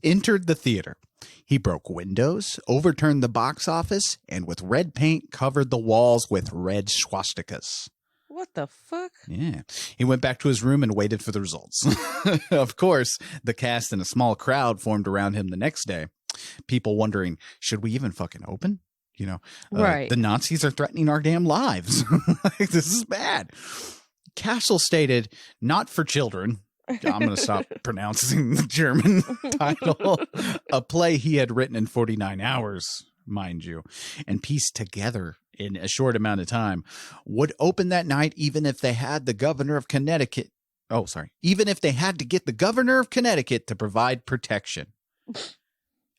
entered the theater. He broke windows, overturned the box office, and with red paint covered the walls with red swastikas. What the fuck? Yeah. He went back to his room and waited for the results. Of course, the cast and a small crowd formed around him the next day. People wondering, should we even fucking open? Right. The Nazis are threatening our damn lives. This is bad. Castle stated, not for children. I'm going to stop pronouncing the German title. A play he had written in 49 hours, mind you, and pieced together in a short amount of time, would open that night even if they had the governor of Connecticut. Oh, sorry. Even if they had to get the governor of Connecticut to provide protection.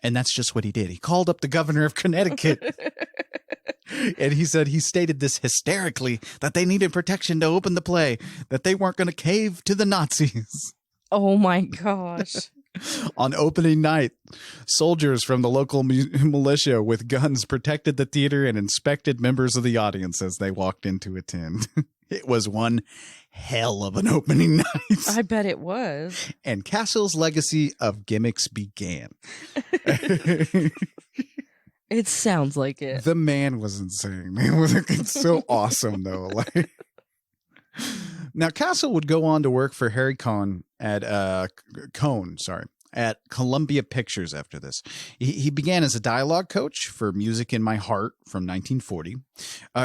And that's just what he did. He called up the governor of Connecticut. And he said he stated this hysterically, that they needed protection to open the play, that they weren't going to cave to the Nazis. Oh my gosh. On opening night, soldiers from the local militia with guns protected the theater and inspected members of the audience as they walked in to attend. It was one hell of an opening night. I bet it was. And Castle's legacy of gimmicks began. It sounds like it. The man was insane. It's so awesome, though. Now, Castle would go on to work for Harry Cohn at at Columbia Pictures after this. He began as a dialogue coach for Music in My Heart from 1940.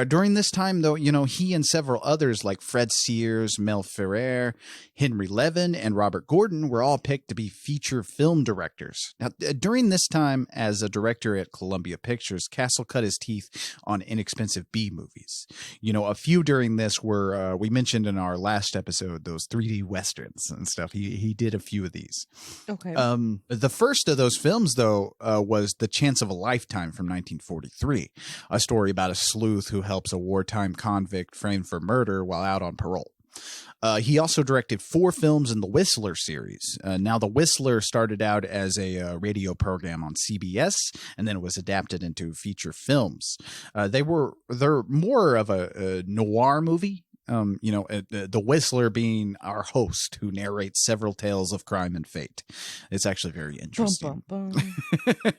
During this time, though, he and several others like Fred Sears, Mel Ferrer, Henry Levin, and Robert Gordon were all picked to be feature film directors. Now, during this time as a director at Columbia Pictures, Castle cut his teeth on inexpensive B movies. A few during this were, we mentioned in our last episode, those 3D Westerns and stuff. He did a few of these. Okay. The first of those films, though, was The Chance of a Lifetime from 1943, a story about a sleuth who helps a wartime convict framed for murder while out on parole. He also directed 4 films in the Whistler series. Now, the Whistler started out as a radio program on CBS, and then it was adapted into feature films. They're more of a noir movie. The Whistler being our host who narrates several tales of crime and fate. It's actually very interesting. Bum, bum, bum.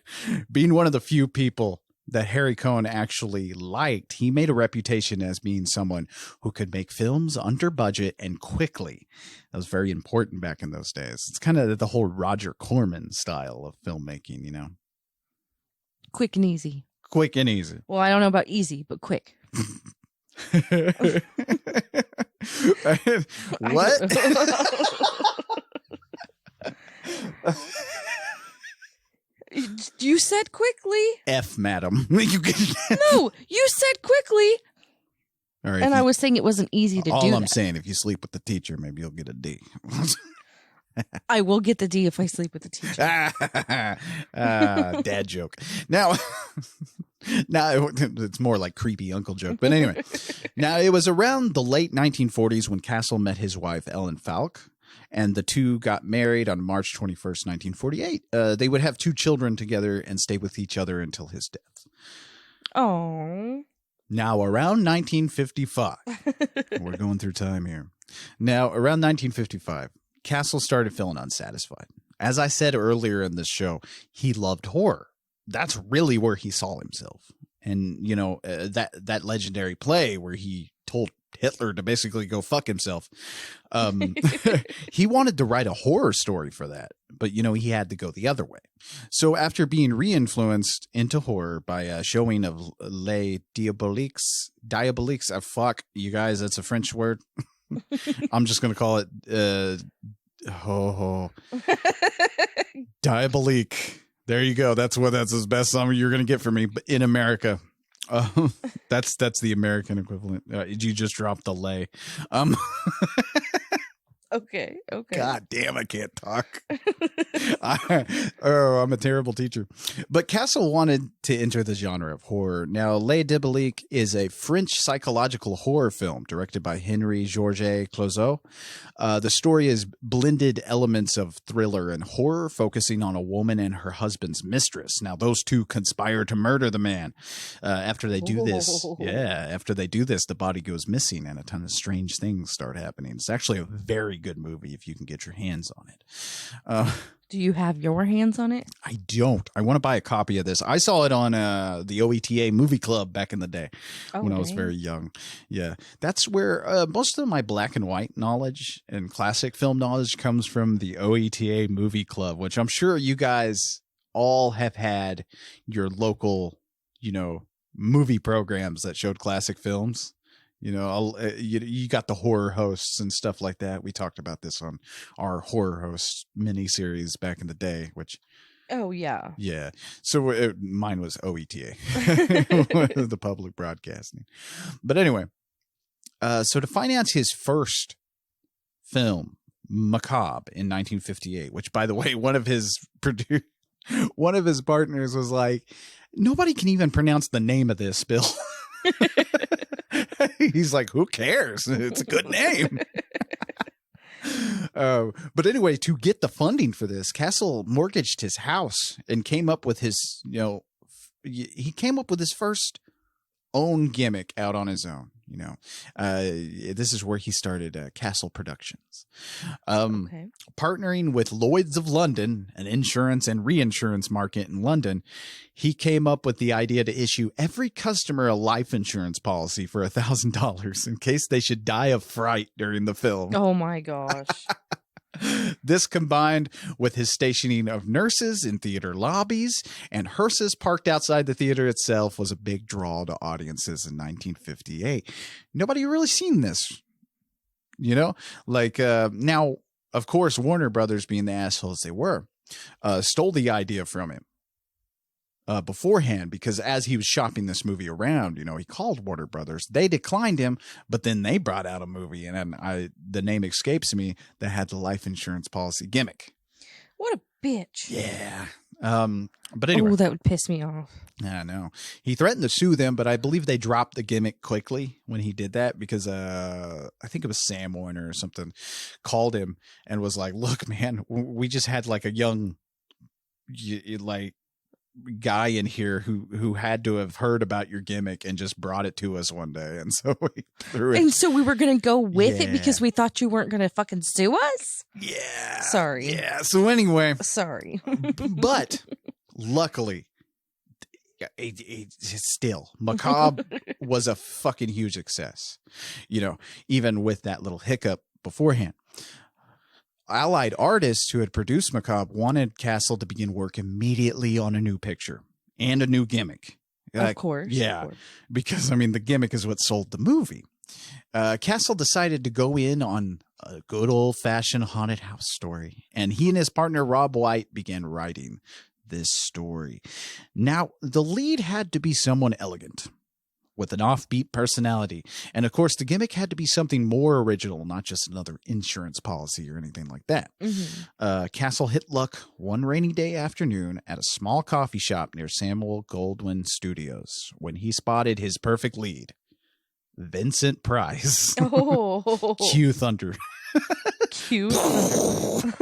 Being one of the few people that Harry Cohn actually liked, he made a reputation as being someone who could make films under budget and quickly. That was very important back in those days. It's kind of the whole Roger Corman style of filmmaking, Quick and easy. Quick and easy. Well, I don't know about easy, but quick. What? You said quickly. F, madam. You can. No, you said quickly. All right. And I was saying it wasn't easy to do All I'm that. saying, if you sleep with the teacher, maybe you'll get a D. I will get the D if I sleep with the teacher. Dad joke. Now, it's more like creepy uncle joke. But anyway, now it was around the late 1940s when Castle met his wife, Ellen Falk, and the two got married on March 21st, 1948. They would have 2 children together and stay with each other until his death. Oh. Now, around 1955, we're going through time here. Now, around 1955, Castle started feeling unsatisfied. As I said earlier in this show, he loved horror. That's really where he saw himself. And, you know, that legendary play where he told Hitler to basically go fuck himself. He wanted to write a horror story for that, but, you know, he had to go the other way. So after being re-influenced into horror by a showing of Les Diaboliques, fuck, you guys, that's a French word. I'm just going to call it Diabolique. There you go. That's as best song you're going to get from me in America. That's the American equivalent. You just dropped the lay. Okay. God damn, I can't talk. I'm a terrible teacher. But Castle wanted to enter the genre of horror. Now, Les Diaboliques is a French psychological horror film directed by Henry Georges Clouzot. The story is blended elements of thriller and horror, focusing on a woman and her husband's mistress. Now, those two conspire to murder the man. After they do this, the body goes missing and a ton of strange things start happening. It's actually a very good movie if you can get your hands on it. Do you have your hands on it? I don't. I want to buy a copy of this. I saw it on the OETA movie club back in the day when I was very young. Yeah. That's where most of my black and white knowledge and classic film knowledge comes from, the OETA movie club, which I'm sure you guys all have had your local, you know, movie programs that showed classic films. You know, you got the horror hosts and stuff like that. We talked about this on our horror hosts mini series back in the day, which. Oh, yeah. Yeah. So mine was OETA, the public broadcasting. But anyway, so to finance his first film, Macabre, in 1958, which, by the way, one of his partners was like, nobody can even pronounce the name of this, Bill. He's like, who cares? It's a good name. But anyway, to get the funding for this, Castle mortgaged his house and came up with his, he came up with his first own gimmick out on his own. You know, this is where he started Castle Productions. Partnering with Lloyd's of London, an insurance and reinsurance market in London, he came up with the idea to issue every customer a life insurance policy for $1,000 in case they should die of fright during the film. Oh my gosh. This, combined with his stationing of nurses in theater lobbies and hearses parked outside the theater itself, was a big draw to audiences in 1958. Nobody really seen this, you know? Like, now, of course, Warner Brothers, being the assholes they were, stole the idea from him beforehand, because as he was shopping this movie around, you know, he called Warner Brothers. They declined him, but then they brought out a movie, and the name escapes me, that had the life insurance policy gimmick. What a bitch. Yeah. But anyway. Oh, that would piss me off. I know. He threatened to sue them, but I believe they dropped the gimmick quickly when he did that, because I think it was Sam Warner or something called him and was like, look, man, we just had like a young guy in here who had to have heard about your gimmick and just brought it to us one day, and so we threw it. And so we were gonna go with it because we thought you weren't gonna fucking sue us. Yeah. Sorry. Yeah. So anyway. Sorry. But luckily, still, Macabre was a fucking huge success. You know, even with that little hiccup beforehand. Allied artists who had produced Macabre wanted Castle to begin work immediately on a new picture and a new gimmick. Of course. Yeah. Of course. Because, I mean, the gimmick is what sold the movie. Castle decided to go in on a good old-fashioned haunted house story, and he and his partner Rob White began writing this story. Now, the lead had to be someone elegant. with an offbeat personality. And of course, the gimmick had to be something more original, not just another insurance policy or anything like that. Castle hit luck one rainy day afternoon at a small coffee shop near Samuel Goldwyn Studios when he spotted his perfect lead, Vincent Price. Oh. Cue thunder. Cue thunder.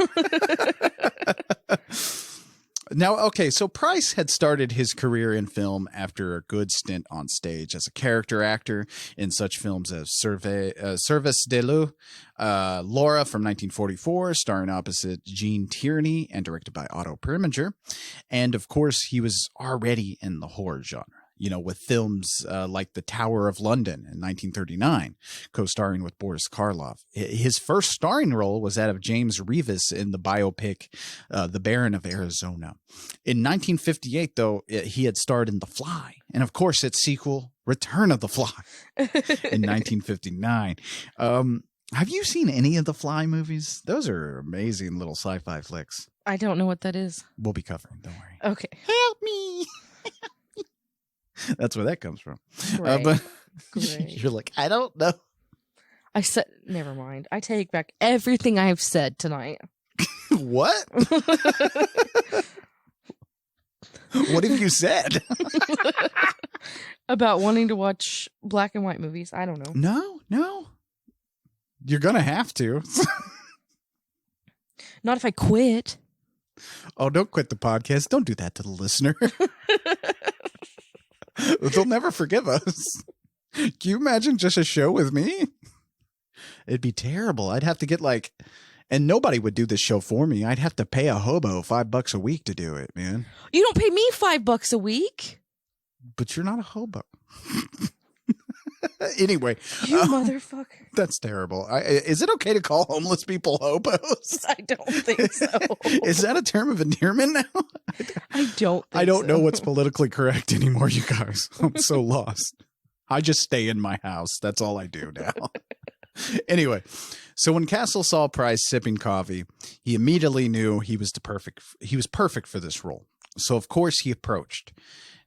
Now, okay, so Price had started his career in film after a good stint on stage as a character actor in such films as Service de Lou, Laura from 1944, starring opposite Gene Tierney and directed by Otto Preminger. And of course, he was already in the horror genre, you know, with films like The Tower of London in 1939, co-starring with Boris Karloff. His first starring role was that of James Revis in the biopic The Baron of Arizona. In 1958, though, he had starred in The Fly, and of course its sequel, Return of the Fly, in 1959. Have you seen any of the Fly movies? Those are amazing little sci-fi flicks. I don't know what that is. We'll be covering, don't worry. Okay. Help me! That's where that comes from. Great. But Great. you're like, I don't know. I said, never mind. I take back everything I have said tonight. What? What have you said? About wanting to watch black and white movies. I don't know. No. You're going to have to. Not if I quit. Oh, don't quit the podcast. Don't do that to the listener. They'll never forgive us. Can you imagine just a show with me? It'd be terrible. I'd have to get and nobody would do this show for me. I'd have to pay a hobo $5 a week to do it, man. You don't pay me $5 a week. But you're not a hobo. Anyway. You motherfucker. That's terrible. Is it okay to call homeless people hobos? I don't think so. Is that a term of endearment now? I don't know what's politically correct anymore, you guys. I'm so lost. I just stay in my house. That's all I do now. Anyway, so when Castle saw Price sipping coffee, he immediately knew he was perfect for this role. So of course he approached.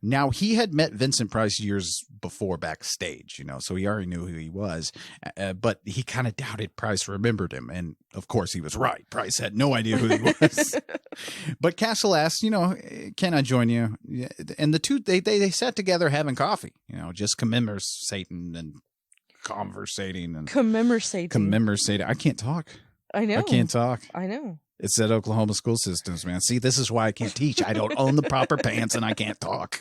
Now, he had met Vincent Price years before backstage, you know, so he already knew who he was, but he kind of doubted Price remembered him. And of course he was right. Price had no idea who he was. But Castle asked, you know, can I join you? And the two, they sat together having coffee, you know, just commemorating and conversating and commemorating. I can't talk. I know. I can't talk. I know. It's that Oklahoma school systems, man. See, this is why I can't teach. I don't own the proper pants and I can't talk.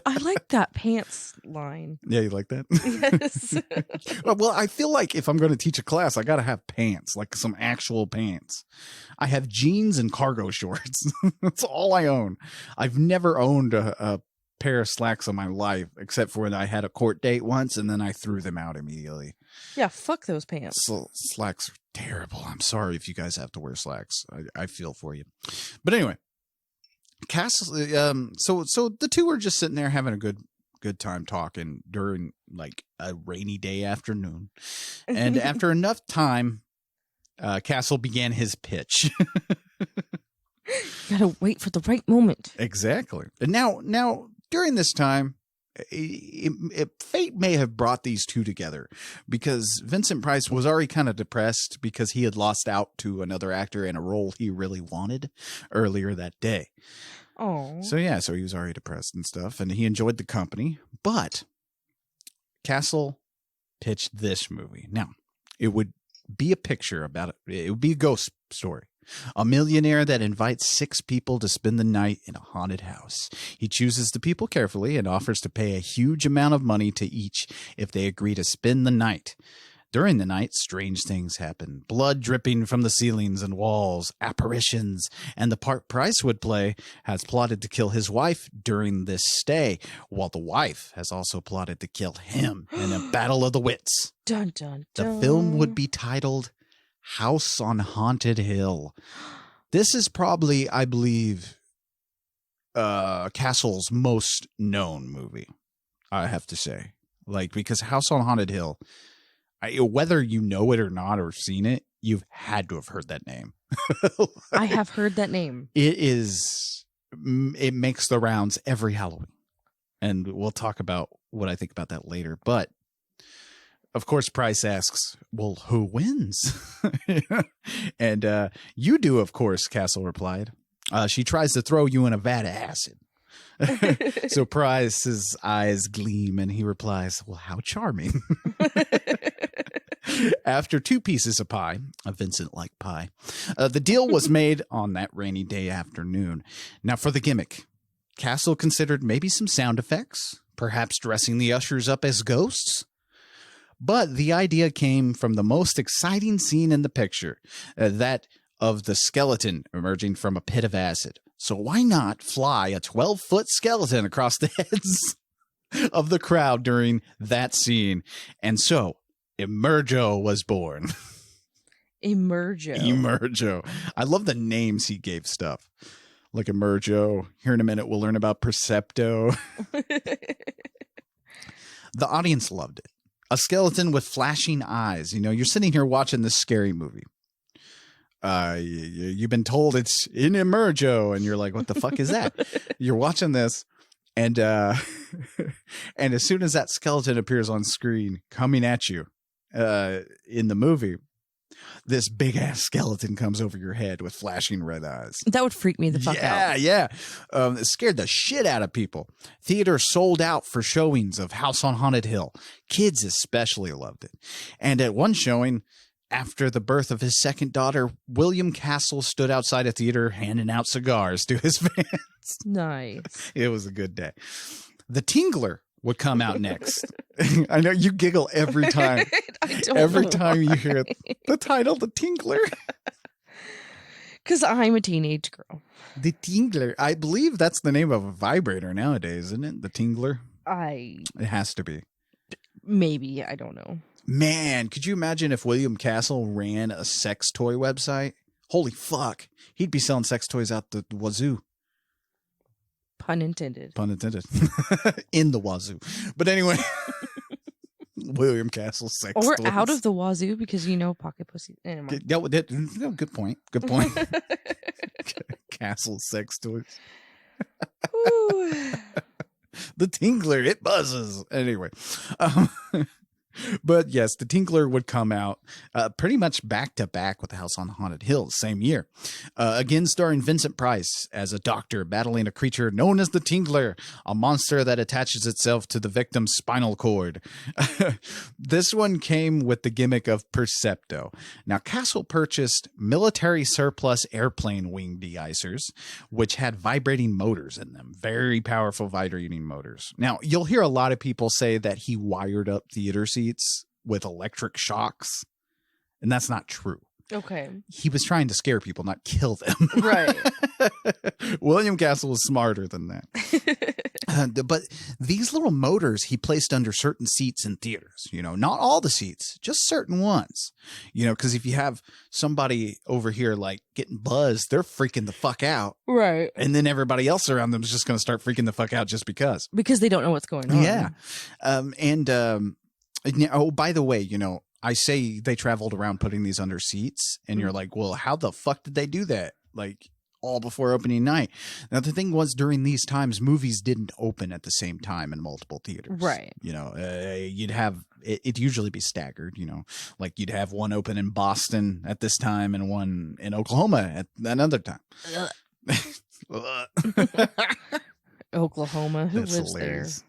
I like that pants line. Yeah, you like that? Yes. Well, I feel like if I'm going to teach a class, I got to have pants, like some actual pants. I have jeans and cargo shorts. That's all I own. I've never owned a pair of slacks in my life, except for when I had a court date once, and then I threw them out immediately. Yeah, fuck those pants. So, slacks are terrible. I'm sorry if you guys have to wear slacks. I feel for you. But anyway. Castle, so the two were just sitting there having a good time talking during like a rainy day afternoon, and after enough time, Castle began his pitch. Gotta wait for the right moment. Exactly. And now during this time, fate may have brought these two together because Vincent Price was already kind of depressed because he had lost out to another actor in a role he really wanted earlier that day. Oh. So he was already depressed and stuff, and he enjoyed the company. But Castle pitched this movie. Now, it would be a picture about it. It would be a ghost story. A millionaire that invites 6 people to spend the night in a haunted house. He chooses the people carefully and offers to pay a huge amount of money to each if they agree to spend the night. During the night, strange things happen. Blood dripping from the ceilings and walls, apparitions, and the part Price would play has plotted to kill his wife during this stay, while the wife has also plotted to kill him in a battle of the wits. Dun, dun, dun. The film would be titled House on Haunted Hill. This is probably, I believe, Castle's most known movie, I have to say. Because House on Haunted Hill, whether you know it or not or seen it, you've had to have heard that name. I have heard that name. It makes the rounds every Halloween. And we'll talk about what I think about that later. But of course, Price asks, well, who wins? And you do, of course, Castle replied. She tries to throw you in a vat of acid. So Price's eyes gleam and he replies, well, how charming. After 2 pieces of pie, a Vincent liked pie, the deal was made on that rainy day afternoon. Now for the gimmick, Castle considered maybe some sound effects, perhaps dressing the ushers up as ghosts. But the idea came from the most exciting scene in the picture, that of the skeleton emerging from a pit of acid. So why not fly a 12-foot skeleton across the heads of the crowd during that scene? And so Emergo was born. Emergo. Emergo. I love the names he gave stuff. Like Emergo. Here in a minute, we'll learn about Percepto. The audience loved it. A skeleton with flashing eyes. You know, you're sitting here watching this scary movie. You've been told it's in Emergo, and you're like, what the fuck is that? You're watching this, and and as soon as that skeleton appears on screen coming at you in the movie, this big ass skeleton comes over your head with flashing red eyes. That would freak me the fuck out. Yeah. It scared the shit out of people. Theater sold out for showings of House on Haunted Hill. Kids especially loved it. And at one showing, after the birth of his second daughter, William Castle stood outside a theater handing out cigars to his fans. Nice. It was a good day. The Tingler would come out next. I know you giggle every time. Every time you hear the title, The Tingler. Because I'm a teenage girl. The Tingler. I believe that's the name of a vibrator nowadays, isn't it? The Tingler. It has to be. Maybe. I don't know. Man, could you imagine if William Castle ran a sex toy website? Holy fuck. He'd be selling sex toys out the wazoo. Pun intended. Pun intended. In the wazoo. But anyway, William Castle sex Or toys. out of the wazoo because, you know, pocket pussy. Anyway. No, good point. Good point. Castle sex toys. The Tingler, it buzzes. Anyway. But yes, the Tinkler would come out pretty much back to back with the House on Haunted Hill same year. Again, starring Vincent Price as a doctor battling a creature known as the Tinkler, a monster that attaches itself to the victim's spinal cord. This one came with the gimmick of Percepto. Now, Castle purchased military surplus airplane wing de-icers, which had vibrating motors in them. Very powerful vibrating motors. Now, you'll hear a lot of people say that he wired up theater seats with electric shocks, and that's not true. Okay. He was trying to scare people, not kill them. Right. William Castle was smarter than that. But these little motors he placed under certain seats in theaters, you know, not all the seats, just certain ones, you know, because if you have somebody over here like getting buzzed, they're freaking the fuck out. Right. And then everybody else around them is just going to start freaking the fuck out just because. Because they don't know what's going on. Yeah. Oh, by the way, you know, I say they traveled around putting these under seats, and you're like, well, how the fuck did they do that? Like, all before opening night. Now, the thing was, during these times, movies didn't open at the same time in multiple theaters. Right. You know, you'd have, it'd usually be staggered, you know, like you'd have one open in Boston at this time and one in Oklahoma at another time. Oklahoma. Who That's lives hilarious.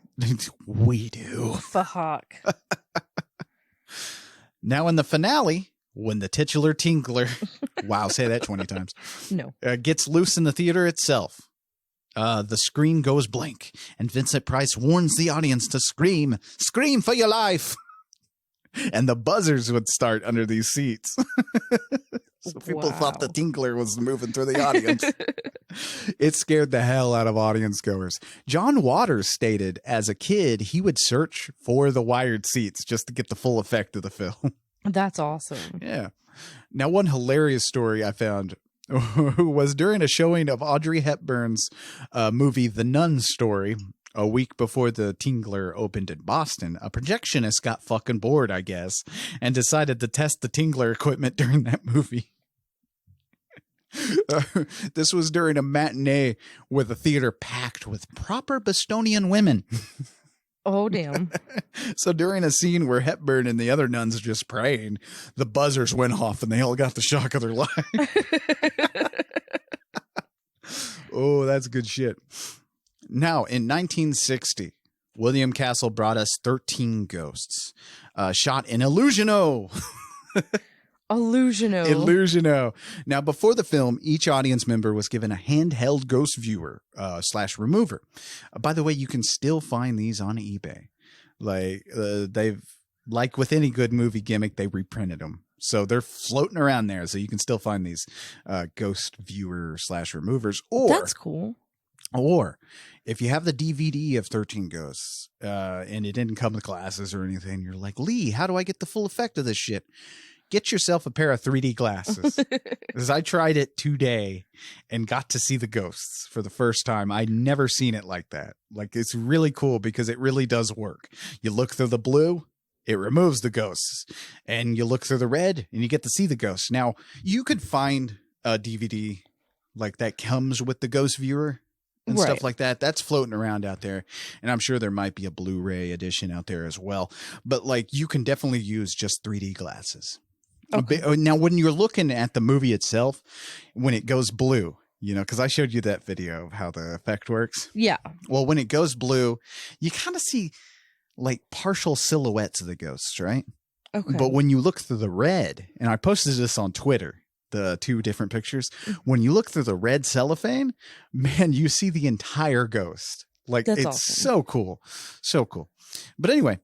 We do. there? Fuck. Now in the finale, when the titular Tinkler, wow, say that 20 times, No. Gets loose in the theater itself, the screen goes blank, and Vincent Price warns the audience to scream for your life. And the buzzers would start under these seats. So people thought the Tinkler was moving through the audience. It scared the hell out of audience goers. John Waters stated as a kid he would search for the wired seats just to get the full effect of the film. That's awesome. Yeah. Now, one hilarious story I found was during a showing of Audrey Hepburn's movie The Nun Story. A week before the Tingler opened in Boston, a projectionist got fucking bored, I guess, and decided to test the Tingler equipment during that movie. This was during a matinee with a theater packed with proper Bostonian women. Oh, damn. So during a scene where Hepburn and the other nuns are just praying, the buzzers went off and they all got the shock of their life. Oh, that's good shit. Now, in 1960, William Castle brought us 13 Ghosts, shot in Illusiono. Illusiono. Now, before the film, each audience member was given a handheld ghost viewer / remover. By the way, you can still find these on eBay. Like with any good movie gimmick, they reprinted them. So they're floating around there. So you can still find these ghost viewer / removers. Or that's cool. Or if you have the DVD of 13 Ghosts and it didn't come with glasses or anything, you're like, Lee, how do I get the full effect of this shit? Get yourself a pair of 3D glasses. Because I tried it today and got to see the ghosts for the first time. I'd never seen it like that. Like, it's really cool because it really does work. You look through the blue, it removes the ghosts. And you look through the red and you get to see the ghosts. Now, you could find a DVD like that comes with the ghost viewer and stuff like that. That's floating around out there. And I'm sure there might be a Blu-ray edition out there as well. But like, you can definitely use just 3D glasses. Okay. Now, when you're looking at the movie itself, when it goes blue, you know, because I showed you that video of how the effect works. Yeah. Well, when it goes blue, you kind of see like partial silhouettes of the ghosts, right? Okay. But when you look through the red, and I posted this on Twitter, the 2 different pictures, when you look through the red cellophane, man, you see the entire ghost. Like, that's awesome. So cool. So cool. But anyway,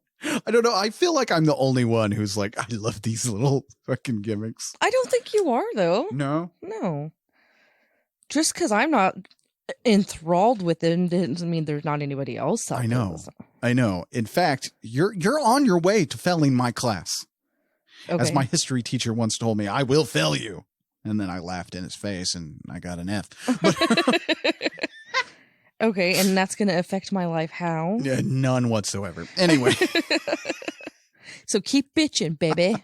I don't know. I feel like I'm the only one who's like, I love these little fucking gimmicks. I don't think you are, though. No. Just because I'm not enthralled with it doesn't mean there's not anybody else. I know. In fact, you're on your way to failing my class. Okay. As my history teacher once told me, I will fail you. And then I laughed in his face and I got an F. Okay, and that's going to affect my life how? Yeah, none whatsoever. Anyway. So keep bitching, baby.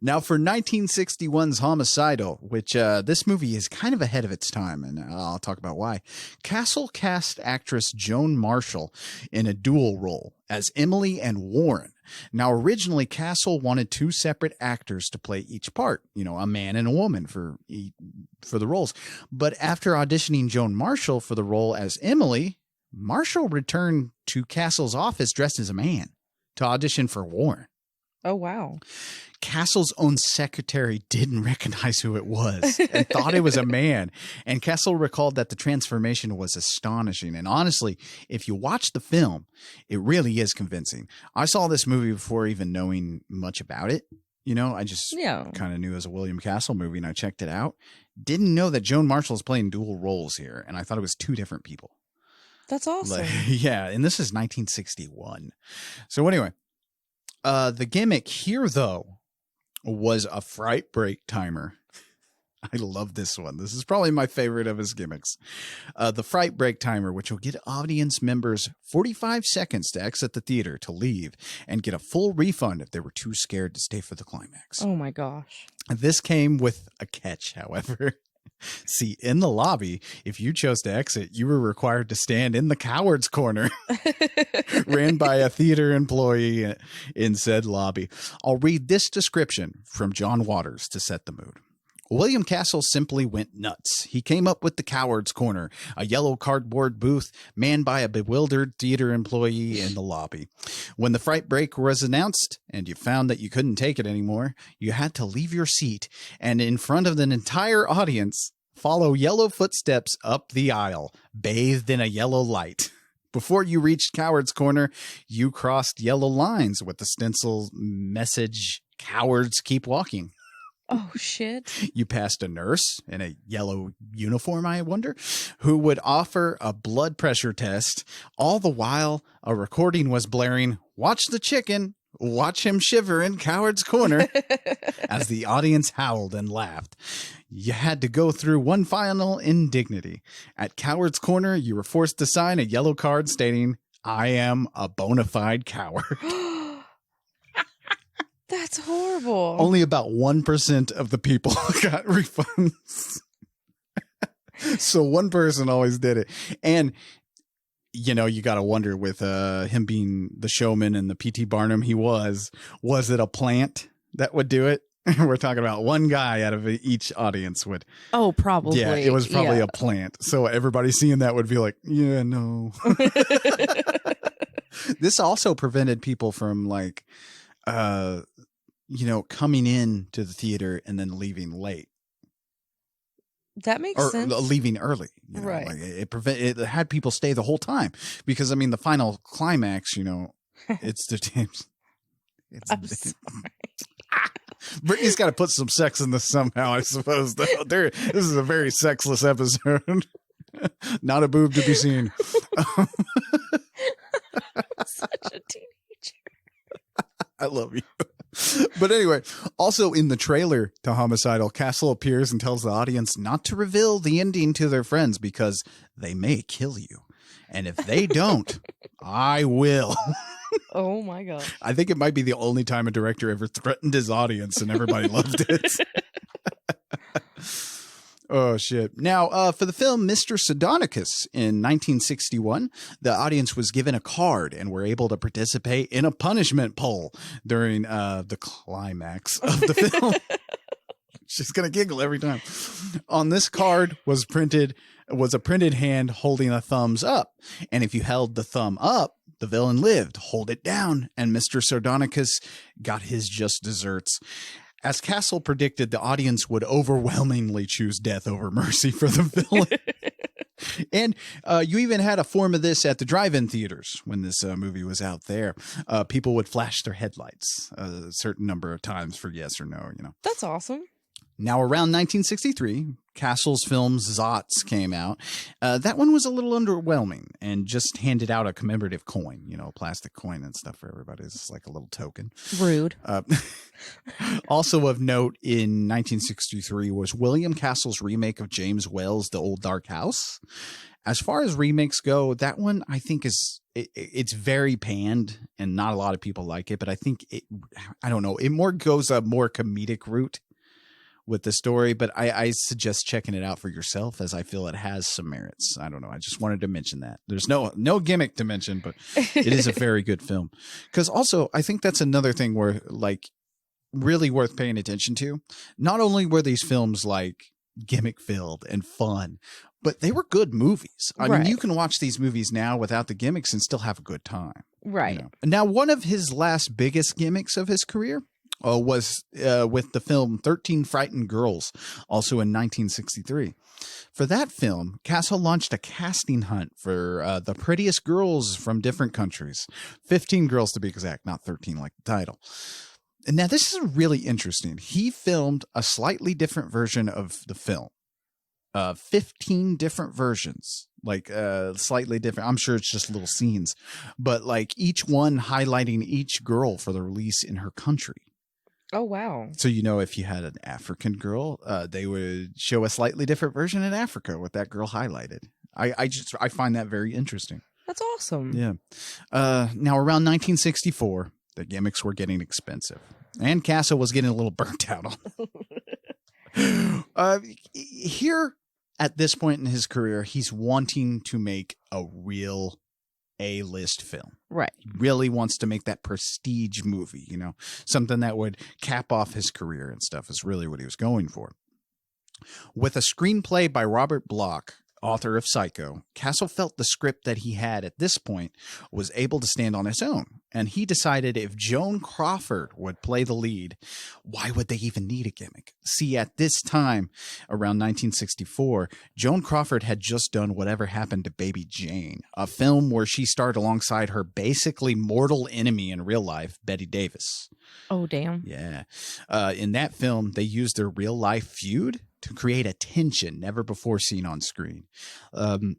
Now for 1961's Homicidal, which this movie is kind of ahead of its time, and I'll talk about why. Castle cast actress Joan Marshall in a dual role as Emily and Warren. Now, originally, Castle wanted 2 separate actors to play each part, you know, a man and a woman for the roles. But after auditioning Joan Marshall for the role as Emily, Marshall returned to Castle's office dressed as a man to audition for Warren. Oh, wow. Castle's own secretary didn't recognize who it was and thought it was a man. And Castle recalled that the transformation was astonishing. And honestly, if you watch the film, it really is convincing. I saw this movie before even knowing much about it. You know, I just kind of knew it was a William Castle movie and I checked it out. Didn't know that Joan Marshall is playing dual roles here. And I thought it was 2 different people. That's awesome. Yeah. And this is 1961. So anyway, the gimmick here, though, was a fright break timer. I love this one. This is probably my favorite of his gimmicks. The fright break timer, which will get audience members 45 seconds to exit the theater to leave and get a full refund if they were too scared to stay for the climax. Oh my gosh. This came with a catch, however. See, in the lobby, if you chose to exit, you were required to stand in the coward's corner, ran by a theater employee in said lobby. I'll read this description from John Waters to set the mood. William Castle simply went nuts. He came up with the coward's corner, a yellow cardboard booth manned by a bewildered theater employee in the lobby. When the fright break was announced and you found that you couldn't take it anymore, you had to leave your seat and in front of an entire audience, follow yellow footsteps up the aisle, bathed in a yellow light. Before you reached Coward's Corner, you crossed yellow lines with the stencil message, "Cowards keep walking." Oh, shit. You passed a nurse in a yellow uniform, I wonder, who would offer a blood pressure test. All the while, a recording was blaring, "Watch the chicken, watch him shiver in Coward's Corner," as the audience howled and laughed. You had to go through one final indignity. At Coward's Corner, you were forced to sign a yellow card stating, "I am a bona fide coward." That's horrible. Only about 1% of the people got refunds. So one person always did it. And, you know, you got to wonder with him being the showman and the P.T. Barnum was it a plant that would do it? We're talking about one guy out of each audience would. Oh, probably. Yeah, it was probably a plant. So everybody seeing that would be like, yeah, no. This also prevented people from like, coming in to the theater and then leaving late. That makes sense. Or leaving early. Right. Like it had people stay the whole time because, I mean, the final climax, it's the James. I'm sorry. Brittany's got to put some sex in this somehow, I suppose. Though this is a very sexless episode. Not a boob to be seen. Such a teenager. I love you. But anyway, also in the trailer to Homicidal, Castle appears and tells the audience not to reveal the ending to their friends because they may kill you. And if they don't, I will. Oh my god. I think it might be the only time a director ever threatened his audience and everybody loved it. Oh, shit. Now, for the film Mr. Sardonicus in 1961, the audience was given a card and were able to participate in a punishment poll during the climax of the film. She's going to giggle every time. On this card was a printed hand holding a thumbs up. And if you held the thumb up, the villain lived. Hold it down, and Mr. Sardonicus got his just desserts. As Castle predicted, the audience would overwhelmingly choose death over mercy for the villain. And you even had a form of this at the drive-in theaters when this movie was out there. People would flash their headlights a certain number of times for yes or no, That's awesome. Now, around 1963, Castle's film Zotz came out. That one was a little underwhelming and just handed out a commemorative coin, a plastic coin and stuff for everybody. It's like a little token. Rude. Also of note in 1963 was William Castle's remake of James Whale's The Old Dark House. As far as remakes go, that one I think it's very panned and not a lot of people like it, but I think it more goes a more comedic route with the story, but I suggest checking it out for yourself as I feel it has some merits. I don't know. I just wanted to mention that. There's no gimmick to mention, but it is a very good film. Because also, I think that's another thing where, like, really worth paying attention to. Not only were these films, like, gimmick-filled and fun, but they were good movies. I mean, you can watch these movies now without the gimmicks and still have a good time. Right. Now, one of his last biggest gimmicks of his career was with the film 13 Frightened Girls, also in 1963. For that film, Castle launched a casting hunt for the prettiest girls from different countries. 15 girls to be exact, not 13 like the title. And now this is really interesting. He filmed a slightly different version of the film. 15 different versions, like slightly different. I'm sure it's just little scenes, but like each one highlighting each girl for the release in her country. Oh, wow. So, if you had an African girl, they would show a slightly different version in Africa with that girl highlighted. I find that very interesting. That's awesome. Yeah. Now, around 1964, the gimmicks were getting expensive, and Castle was getting a little burnt out on. Here, at this point in his career, he's wanting to make a real A-list film. Right. He really wants to make that prestige movie, something that would cap off his career and stuff is really what he was going for. With a screenplay by Robert Bloch, author of Psycho, Castle felt the script that he had at this point was able to stand on its own. And he decided if Joan Crawford would play the lead, why would they even need a gimmick? See, at this time, around 1964, Joan Crawford had just done Whatever Happened to Baby Jane, a film where she starred alongside her basically mortal enemy in real life, Bette Davis. Oh, damn. Yeah. In that film, they used their real-life feud to create a tension never before seen on screen.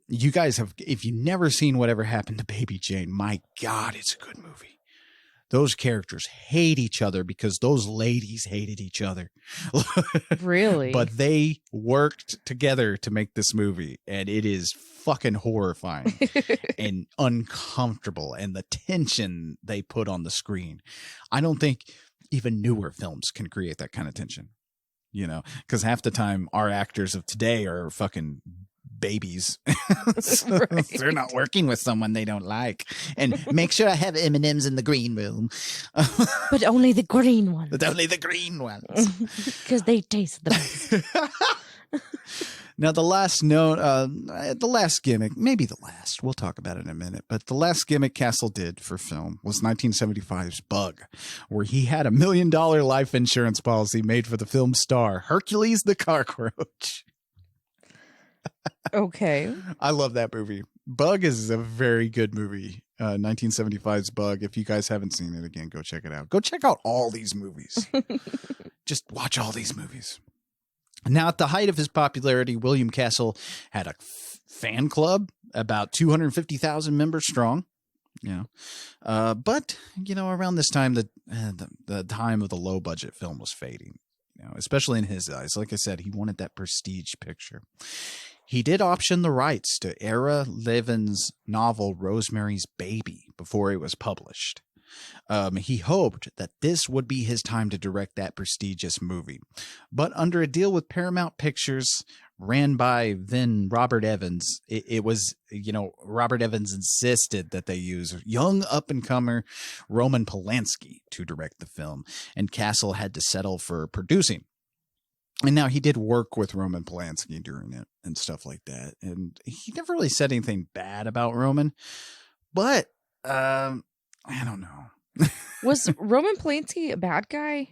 You guys have, if you've never seen Whatever Happened to Baby Jane, my God, it's a good movie. Those characters hate each other because those ladies hated each other. Really? But they worked together to make this movie, and it is fucking horrifying and uncomfortable, and the tension they put on the screen. I don't think even newer films can create that kind of tension. Because half the time our actors of today are fucking babies. Right. They're not working with someone they don't like. And make sure I have M&Ms in the green room. But only the green ones. But only the green ones. Because they taste the best. Now, the last gimmick, maybe the last, we'll talk about it in a minute, but the last gimmick Castle did for film was 1975's Bug, where he had $1 million life insurance policy made for the film star, Hercules the Cockroach. Okay. I love that movie. Bug is a very good movie. 1975's Bug. If you guys haven't seen it, again, go check it out. Go check out all these movies. Just watch all these movies. Now, at the height of his popularity, William Castle had a fan club, about 250,000 members strong. But around this time, the time of the low budget film was fading. Especially in his eyes. Like I said, he wanted that prestige picture. He did option the rights to Era Levin's novel Rosemary's Baby before it was published. He hoped that this would be his time to direct that prestigious movie. But under a deal with Paramount Pictures, ran by then Robert Evans, it was, Robert Evans insisted that they use young up-and-comer Roman Polanski to direct the film, and Castle had to settle for producing. And now he did work with Roman Polanski during it and stuff like that. And he never really said anything bad about Roman, but I don't know. Was Roman Polanski a bad guy?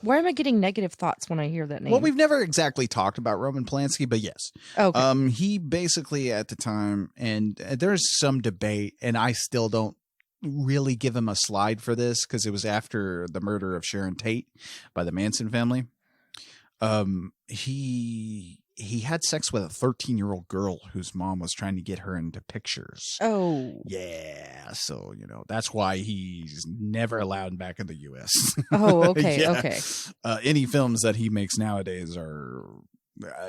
Why am I getting negative thoughts when I hear that name? Well, we've never exactly talked about Roman Polanski, but yes. Okay. He basically at the time, and there's some debate, and I still don't really give him a slide for this because it was after the murder of Sharon Tate by the Manson family. He had sex with a 13-year-old girl whose mom was trying to get her into pictures. Oh. Yeah. So, that's why he's never allowed back in the U.S. Oh, okay. Yeah. Okay. Any films that he makes nowadays are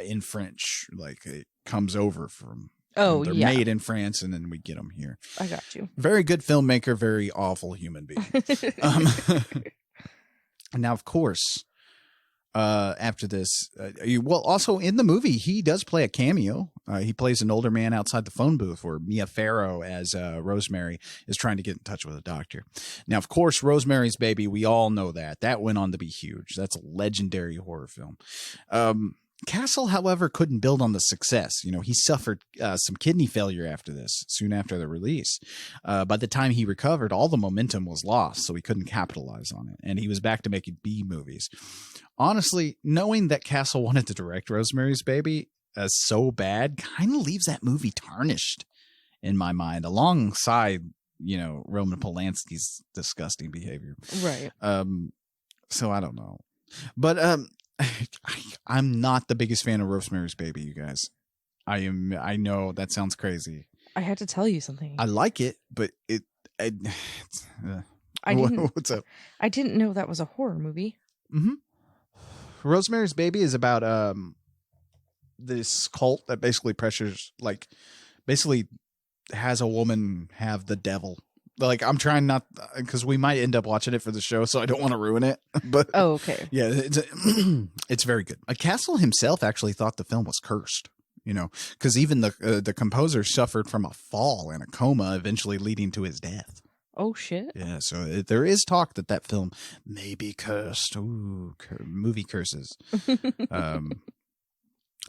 in French. Like it comes over from. Oh, they're yeah. made in France and then we get them here. I got you. Very good filmmaker, very awful human being. Now, of course, after this, also in the movie, he does play a cameo. He plays an older man outside the phone booth where Mia Farrow as Rosemary is trying to get in touch with a doctor. Now, of course, Rosemary's Baby, we all know that went on to be huge. That's a legendary horror film. Castle, however, couldn't build on the success. He suffered some kidney failure after this, soon after the release. By the time he recovered, all the momentum was lost, so he couldn't capitalize on it. And he was back to making B movies. Honestly, knowing that Castle wanted to direct Rosemary's Baby so bad kind of leaves that movie tarnished in my mind, alongside, Roman Polanski's disgusting behavior. Right. So I don't know. But I'm not the biggest fan of Rosemary's Baby, you guys. I know that sounds crazy. I had to tell you something. I like it, but what's up? I didn't know that was a horror movie. Mm-hmm. Rosemary's Baby is about this cult that basically has a woman have the devil. Like, I'm trying not, because we might end up watching it for the show, so I don't want to ruin it. But oh, okay. Yeah, it's very good. Castle himself actually thought the film was cursed, because even the composer suffered from a fall and a coma, eventually leading to his death. Oh, shit. Yeah, so there is talk that film may be cursed. Ooh, movie curses.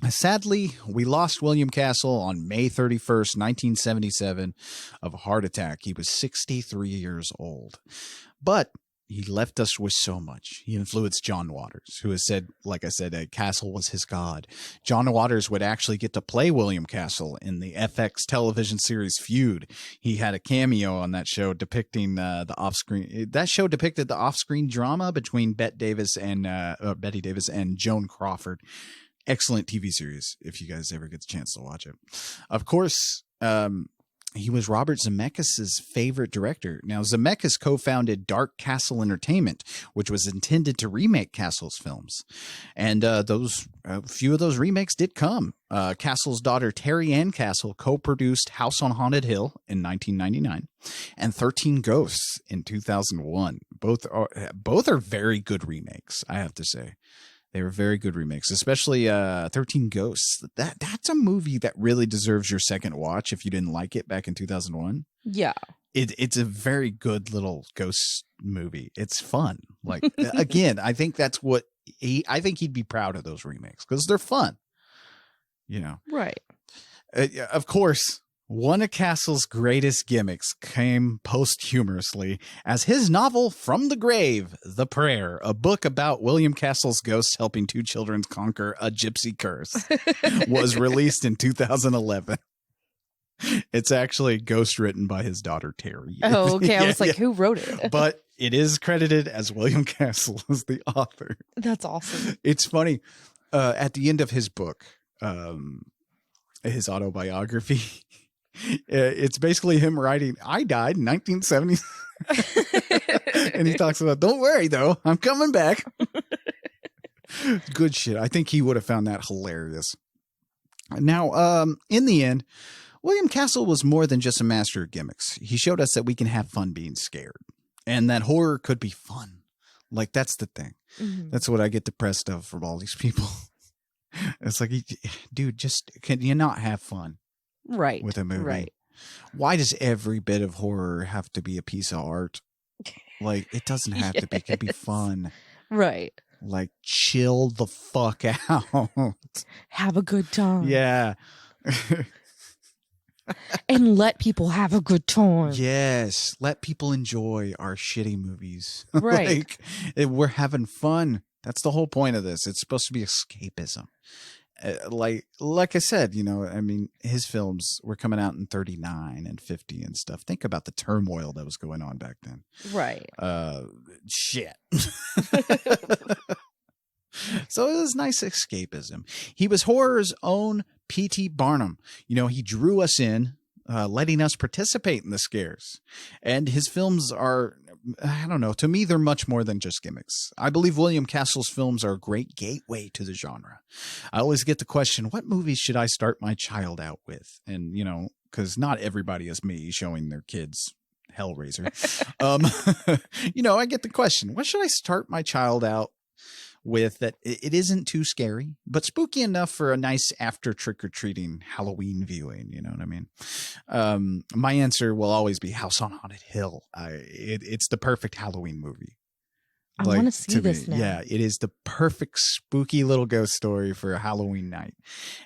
Sadly, we lost William Castle on May 31st, 1977, of a heart attack. He was 63 years old. But he left us with so much. He influenced John Waters, who has said, like I said, Castle was his god. John Waters would actually get to play William Castle in the FX television series Feud. He had a cameo on that show depicting the off-screen. That show depicted the off-screen drama between Betty Davis and Joan Crawford. Excellent TV series if you guys ever get the chance to watch it. Of course, he was Robert Zemeckis' favorite director. Now, Zemeckis co-founded Dark Castle Entertainment, which was intended to remake Castle's films. And a few of those remakes did come. Castle's daughter, Terry Ann Castle, co-produced House on Haunted Hill in 1999 and 13 Ghosts in 2001. Both are very good remakes, I have to say. They were very good remakes, especially 13 Ghosts. That's a movie that really deserves your second watch if you didn't like it back in 2001. Yeah. It's a very good little ghost movie. It's fun. Like, again, I think that's what I think he'd be proud of those remakes because they're fun. You know, Right. Of course, one of Castle's greatest gimmicks came posthumously as his novel From the Grave, The Prayer, a book about William Castle's ghosts helping two children conquer a gypsy curse, was released in 2011. It's actually ghost written by his daughter, Terry. Oh, okay. I Yeah, was like, yeah. who wrote it? But it is credited as William Castle as the author. That's awesome. It's funny. At the end of his book, his autobiography, it's basically him writing, I died in 1970. And he talks about, don't worry, though. I'm coming back. Good shit. I think he would have found that hilarious. Now, in the end, William Castle was more than just a master of gimmicks. He showed us that we can have fun being scared and that horror could be fun. Like, that's the thing. Mhm. That's what I get depressed of from all these people. It's like, dude, just can you not have fun Right. with a movie? Right. Why does every bit of horror have to be a piece of art? Like, it doesn't have to be. It can be Yes. fun. Right. Like, chill the fuck out. Have a good time. Yeah. And let people have a good time. Yes. Let people enjoy our shitty movies. Right. We're having fun. That's the whole point of this. It's supposed to be escapism. Like I said, you know, I mean, his films were coming out in 39 and 50 and stuff. Think about the turmoil that was going on back then. Right. Shit. So it was nice escapism. He was horror's own P.T. Barnum. You know, he drew us in, letting us participate in the scares. And his films are, I don't know, to me, they're much more than just gimmicks. I believe William Castle's films are a great gateway to the genre. I always get the question, what movies should I start my child out with? And, you know, because not everybody is me showing their kids Hellraiser. You know, I get the question, what should I start my child out with that it isn't too scary, but spooky enough for a nice after trick-or-treating Halloween viewing? You know what I mean? My answer will always be House on Haunted Hill. It's the perfect Halloween movie. I want to see this now. Yeah, it is the perfect spooky little ghost story for a Halloween night.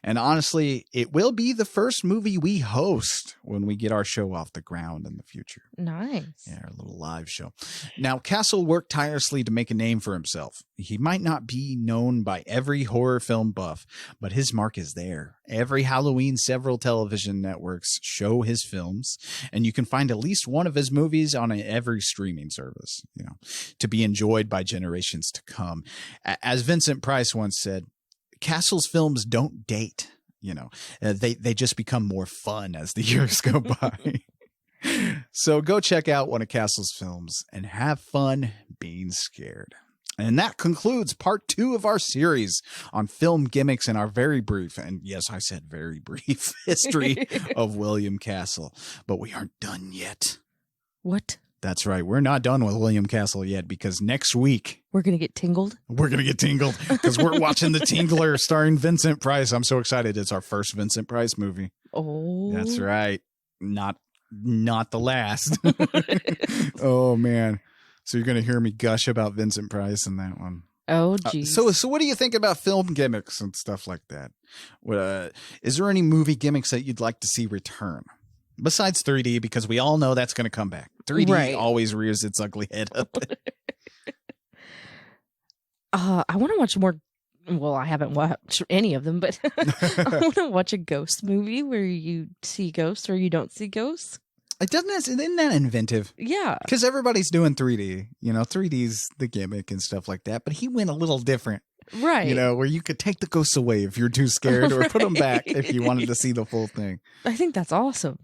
And honestly, it will be the first movie we host when we get our show off the ground in the future. Nice. Yeah, our little live show. Now, Castle worked tirelessly to make a name for himself. He might not be known by every horror film buff, but his mark is there. Every Halloween, several television networks show his films, and you can find at least one of his movies on every streaming service, you know, to be enjoyed by generations to come. As Vincent Price once said, Castle's films don't date, you know, they just become more fun as the years go by. So go check out one of Castle's films and have fun being scared. And that concludes part 2 of our series on film gimmicks and our very brief, and yes, I said very brief, history of William Castle. But we aren't done yet. What? That's right. We're not done with William Castle yet, because next week We're going to get tingled? we're going to get tingled because we're watching The Tingler starring Vincent Price. I'm so excited. It's our first Vincent Price movie. Oh. That's right. Not the last. Oh, man. So you're going to hear me gush about Vincent Price in that one. Oh, geez. So what do you think about film gimmicks and stuff like that? Is there any movie gimmicks that you'd like to see return? Besides 3D, because we all know that's going to come back. 3D Right. always rears its ugly head up. I want to watch more. Well, I haven't watched any of them, but I want to watch a ghost movie where you see ghosts or you don't see ghosts. Isn't that inventive? Yeah. Because everybody's doing 3D. You know, 3D's the gimmick and stuff like that. But he went a little different. Right. You know, where you could take the ghosts away if you're too scared, or put them back if you wanted to see the full thing. I think that's awesome.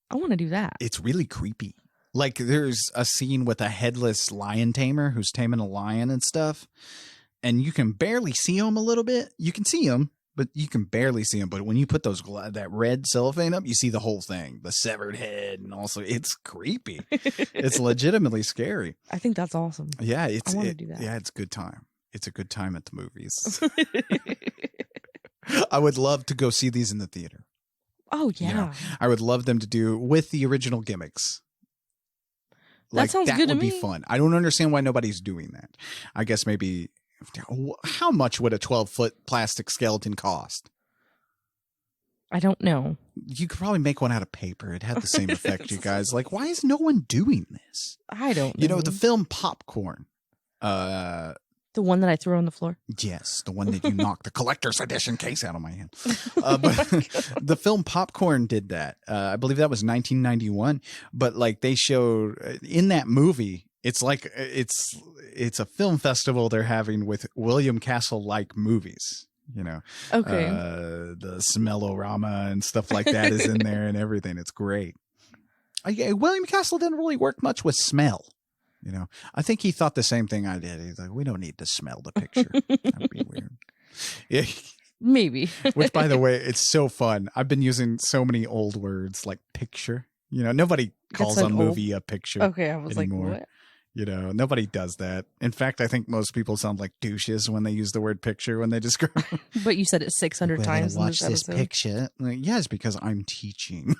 I want to do that. It's really creepy. Like, there's a scene with a headless lion tamer who's taming a lion and stuff. And you can barely see him a little bit. You can see him, but you can barely see him. But when you put that red cellophane up, you see the whole thing, the severed head. And also, it's creepy. It's legitimately scary. I think that's awesome. Yeah, I want to do that. Yeah, it's a good time. it's a good time at the movies. I would love to go see these in the theater. Oh, yeah. You know, I would love them to do with the original gimmicks. That sounds good to would me. be fun. I don't understand why nobody's doing that. I guess maybe, how much would a 12-foot plastic skeleton cost? I don't know. You could probably make one out of paper. It had the same effect, you guys. Like, why is no one doing this? I don't know. You know, the film Popcorn. The one that I threw on the floor? Yes, the one that you knocked the collector's edition case out of my hand. But the film Popcorn did that. I believe that was 1991. But like they showed in that movie, it's like it's a film festival they're having with William Castle-like movies. You know, okay. The Smellorama and stuff like that is in there and everything. It's great. William Castle didn't really work much with smell. You know, I think he thought the same thing I did. He's like, we don't need to smell the picture. That'd be weird. Yeah. Maybe. Which, by the way, it's so fun. I've been using so many old words like picture. You know, nobody calls a movie a picture. Okay, I was anymore. like, what? You know, nobody does that. In fact, I think most people sound like douches when they use the word picture when they describe. But you said it 600 times. Watch in this picture. Like, yes, because I'm teaching.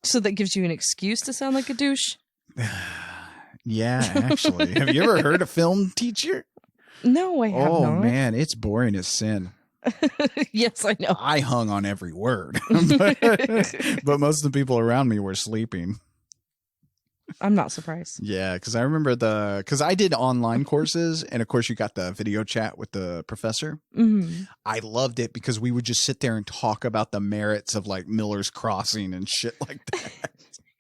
So that gives you an excuse to sound like a douche? Yeah, actually. Have you ever heard a film teacher? No, I have not. Oh, man, it's boring as sin. Yes, I know. I hung on every word. But most of the people around me were sleeping. I'm not surprised. Yeah, because I remember because I did online courses, and of course you got the video chat with the professor. Mm-hmm. I loved it because we would just sit there and talk about the merits of like Miller's Crossing and shit like that.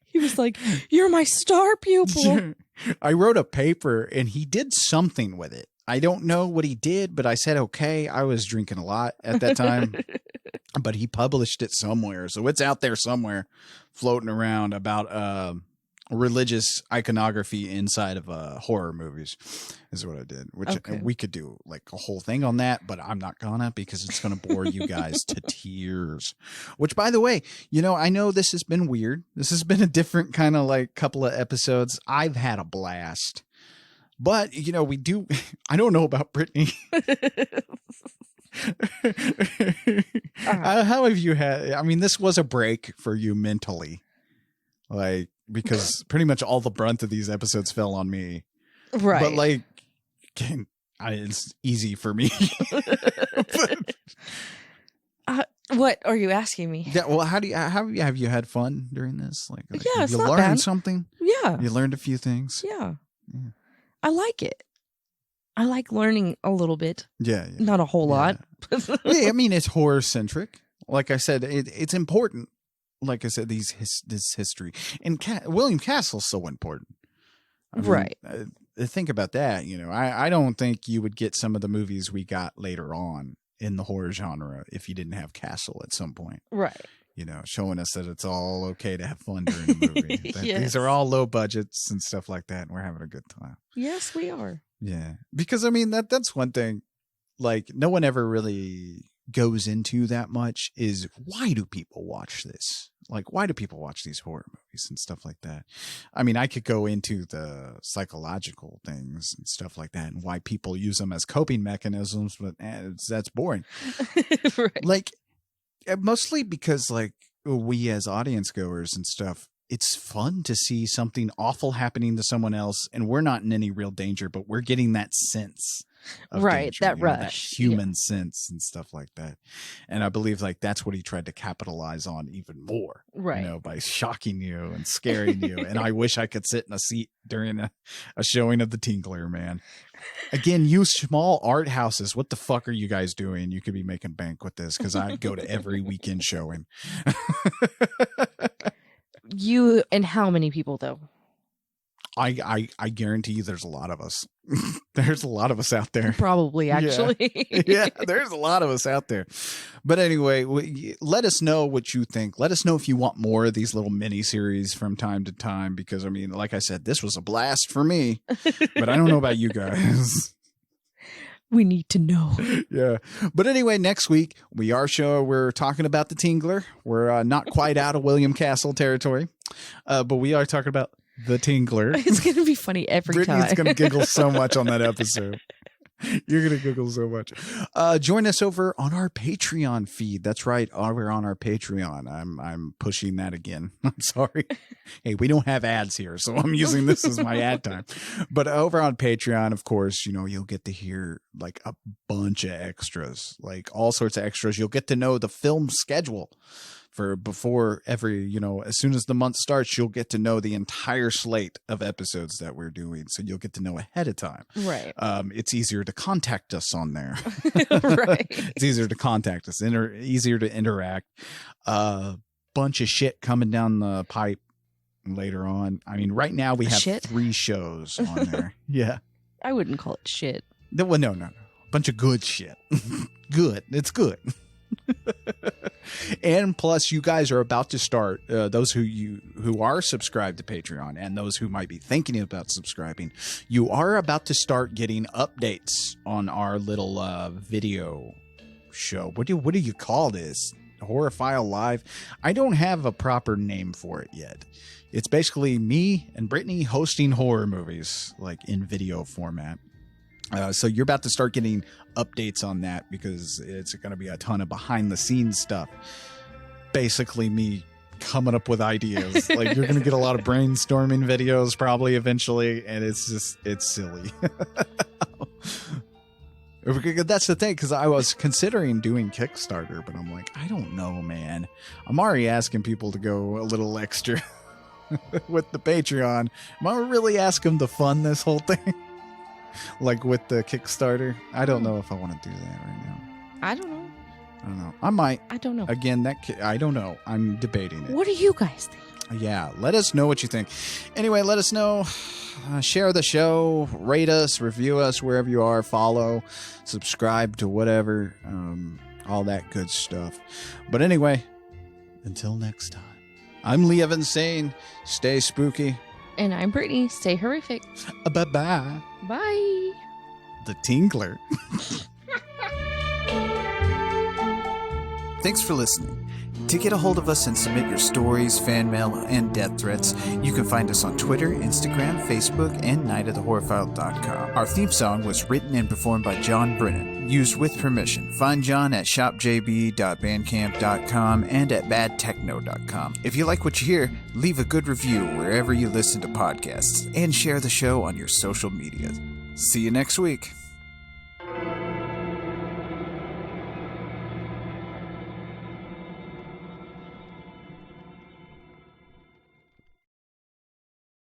He was like, "You're my star pupil." I wrote a paper, and he did something with it. I don't know what he did, but I said, okay, I was drinking a lot at that time, but he published it somewhere. So it's out there somewhere floating around about religious iconography inside of horror movies is what I did, which we could do like a whole thing on that, but I'm not gonna because it's going to bore you guys to tears. Which, by the way, you know, I know this has been weird. This has been a different kind of like couple of episodes. I've had a blast. But, you know, we do. I don't know about Brittany. How have you had? I mean, this was a break for you mentally, like, because pretty much all the brunt of these episodes fell on me. Right. But, like, it's easy for me. What are you asking me? Yeah. Well, have you had fun during this? Like yeah, have it's you not learned bad. something? Yeah. You learned a few things. Yeah. I like it. I like learning a little bit. Yeah. Not a whole lot. Yeah, I mean, it's horror centric. Like I said, it's important. Like I said, this history. And William Castle's so important. I mean, right. Think about that. You know, I don't think you would get some of the movies we got later on in the horror genre if you didn't have Castle at some point. Right. You know, showing us that it's all okay to have fun during the movie. Yes. These are all low budgets and stuff like that, and we're having a good time. Yes, we are. Yeah. Because, I mean, that's one thing, like, no one ever really goes into that much is why do people watch this? Like, why do people watch these horror movies and stuff like that? I mean, I could go into the psychological things and stuff like that and why people use them as coping mechanisms, but that's boring. Right. Like, mostly because, like, we as audience goers and stuff, it's fun to see something awful happening to someone else, and we're not in any real danger, but we're getting that sense of right, danger, that rush. that human sense and stuff like that. And I believe, like, that's what he tried to capitalize on even more, right? You know, by shocking you and scaring you. And I wish I could sit in a seat during a showing of The Tingler, man. Again, you small art houses, what the fuck are you guys doing? You could be making bank with this, because I'd go to every weekend showing. You and how many people though? I guarantee you there's a lot of us. There's a lot of us out there. Probably, actually. Yeah, there's a lot of us out there. But anyway, let us know what you think. Let us know if you want more of these little mini series from time to time, because, I mean, like I said, this was a blast for me, but I don't know about you guys. We need to know. Yeah. But anyway, next week we're talking about The Tingler. We're not quite out of William Castle territory, but we are talking about The Tingler. It's going to be funny every time. Brittany's going to giggle so much on that episode. You're gonna Google so much. Join us over on our Patreon feed. That's right, over on our Patreon. I'm pushing that again. I'm sorry. Hey, we don't have ads here, so I'm using this as my ad time. But over on Patreon, of course, you'll get to hear like a bunch of extras, like all sorts of extras. You'll get to know the film schedule for before every, as soon as the month starts, you'll get to know the entire slate of episodes that we're doing. So you'll get to know ahead of time. Right. It's easier to contact us on there. Right. It's easier to contact us, easier to interact. Bunch of shit coming down the pipe later on. I mean, right now we have Shit? 3 shows on there. Yeah. I wouldn't call it shit. Well, no. Bunch of good shit. Good. It's good. And plus, you guys are about to start, those who are subscribed to Patreon and those who might be thinking about subscribing, you are about to start getting updates on our little video show. What do you call this? Horrorphile Live? I don't have a proper name for it yet. It's basically me and Brittany hosting horror movies, like in video format. So you're about to start getting updates on that because it's going to be a ton of behind the scenes stuff. Basically me coming up with ideas. Like you're going to get a lot of brainstorming videos probably eventually. And it's silly. That's the thing, because I was considering doing Kickstarter, but I'm like, I don't know, man. I'm already asking people to go a little extra with the Patreon. Am I really asking them to fund this whole thing? Like with the Kickstarter? I don't know if I want to do that right now. I don't know. I might. I don't know. Again, I don't know. I'm debating it. What do you guys think? Yeah, let us know what you think. Anyway, let us know. Share the show, rate us, review us wherever you are, follow, subscribe to whatever, all that good stuff. But anyway, until next time, I'm Lee Evans saying, stay spooky. And I'm Brittany. Stay horrific. Bye-bye. Bye. The Tinkler. Thanks for listening. To get a hold of us and submit your stories, fan mail, and death threats, you can find us on Twitter, Instagram, Facebook, and nightofthehorrorfile.com. Our theme song was written and performed by John Brennan, used with permission. Find John at shopjb.bandcamp.com and at badtechno.com. If you like what you hear, leave a good review wherever you listen to podcasts, and share the show on your social media. See you next week.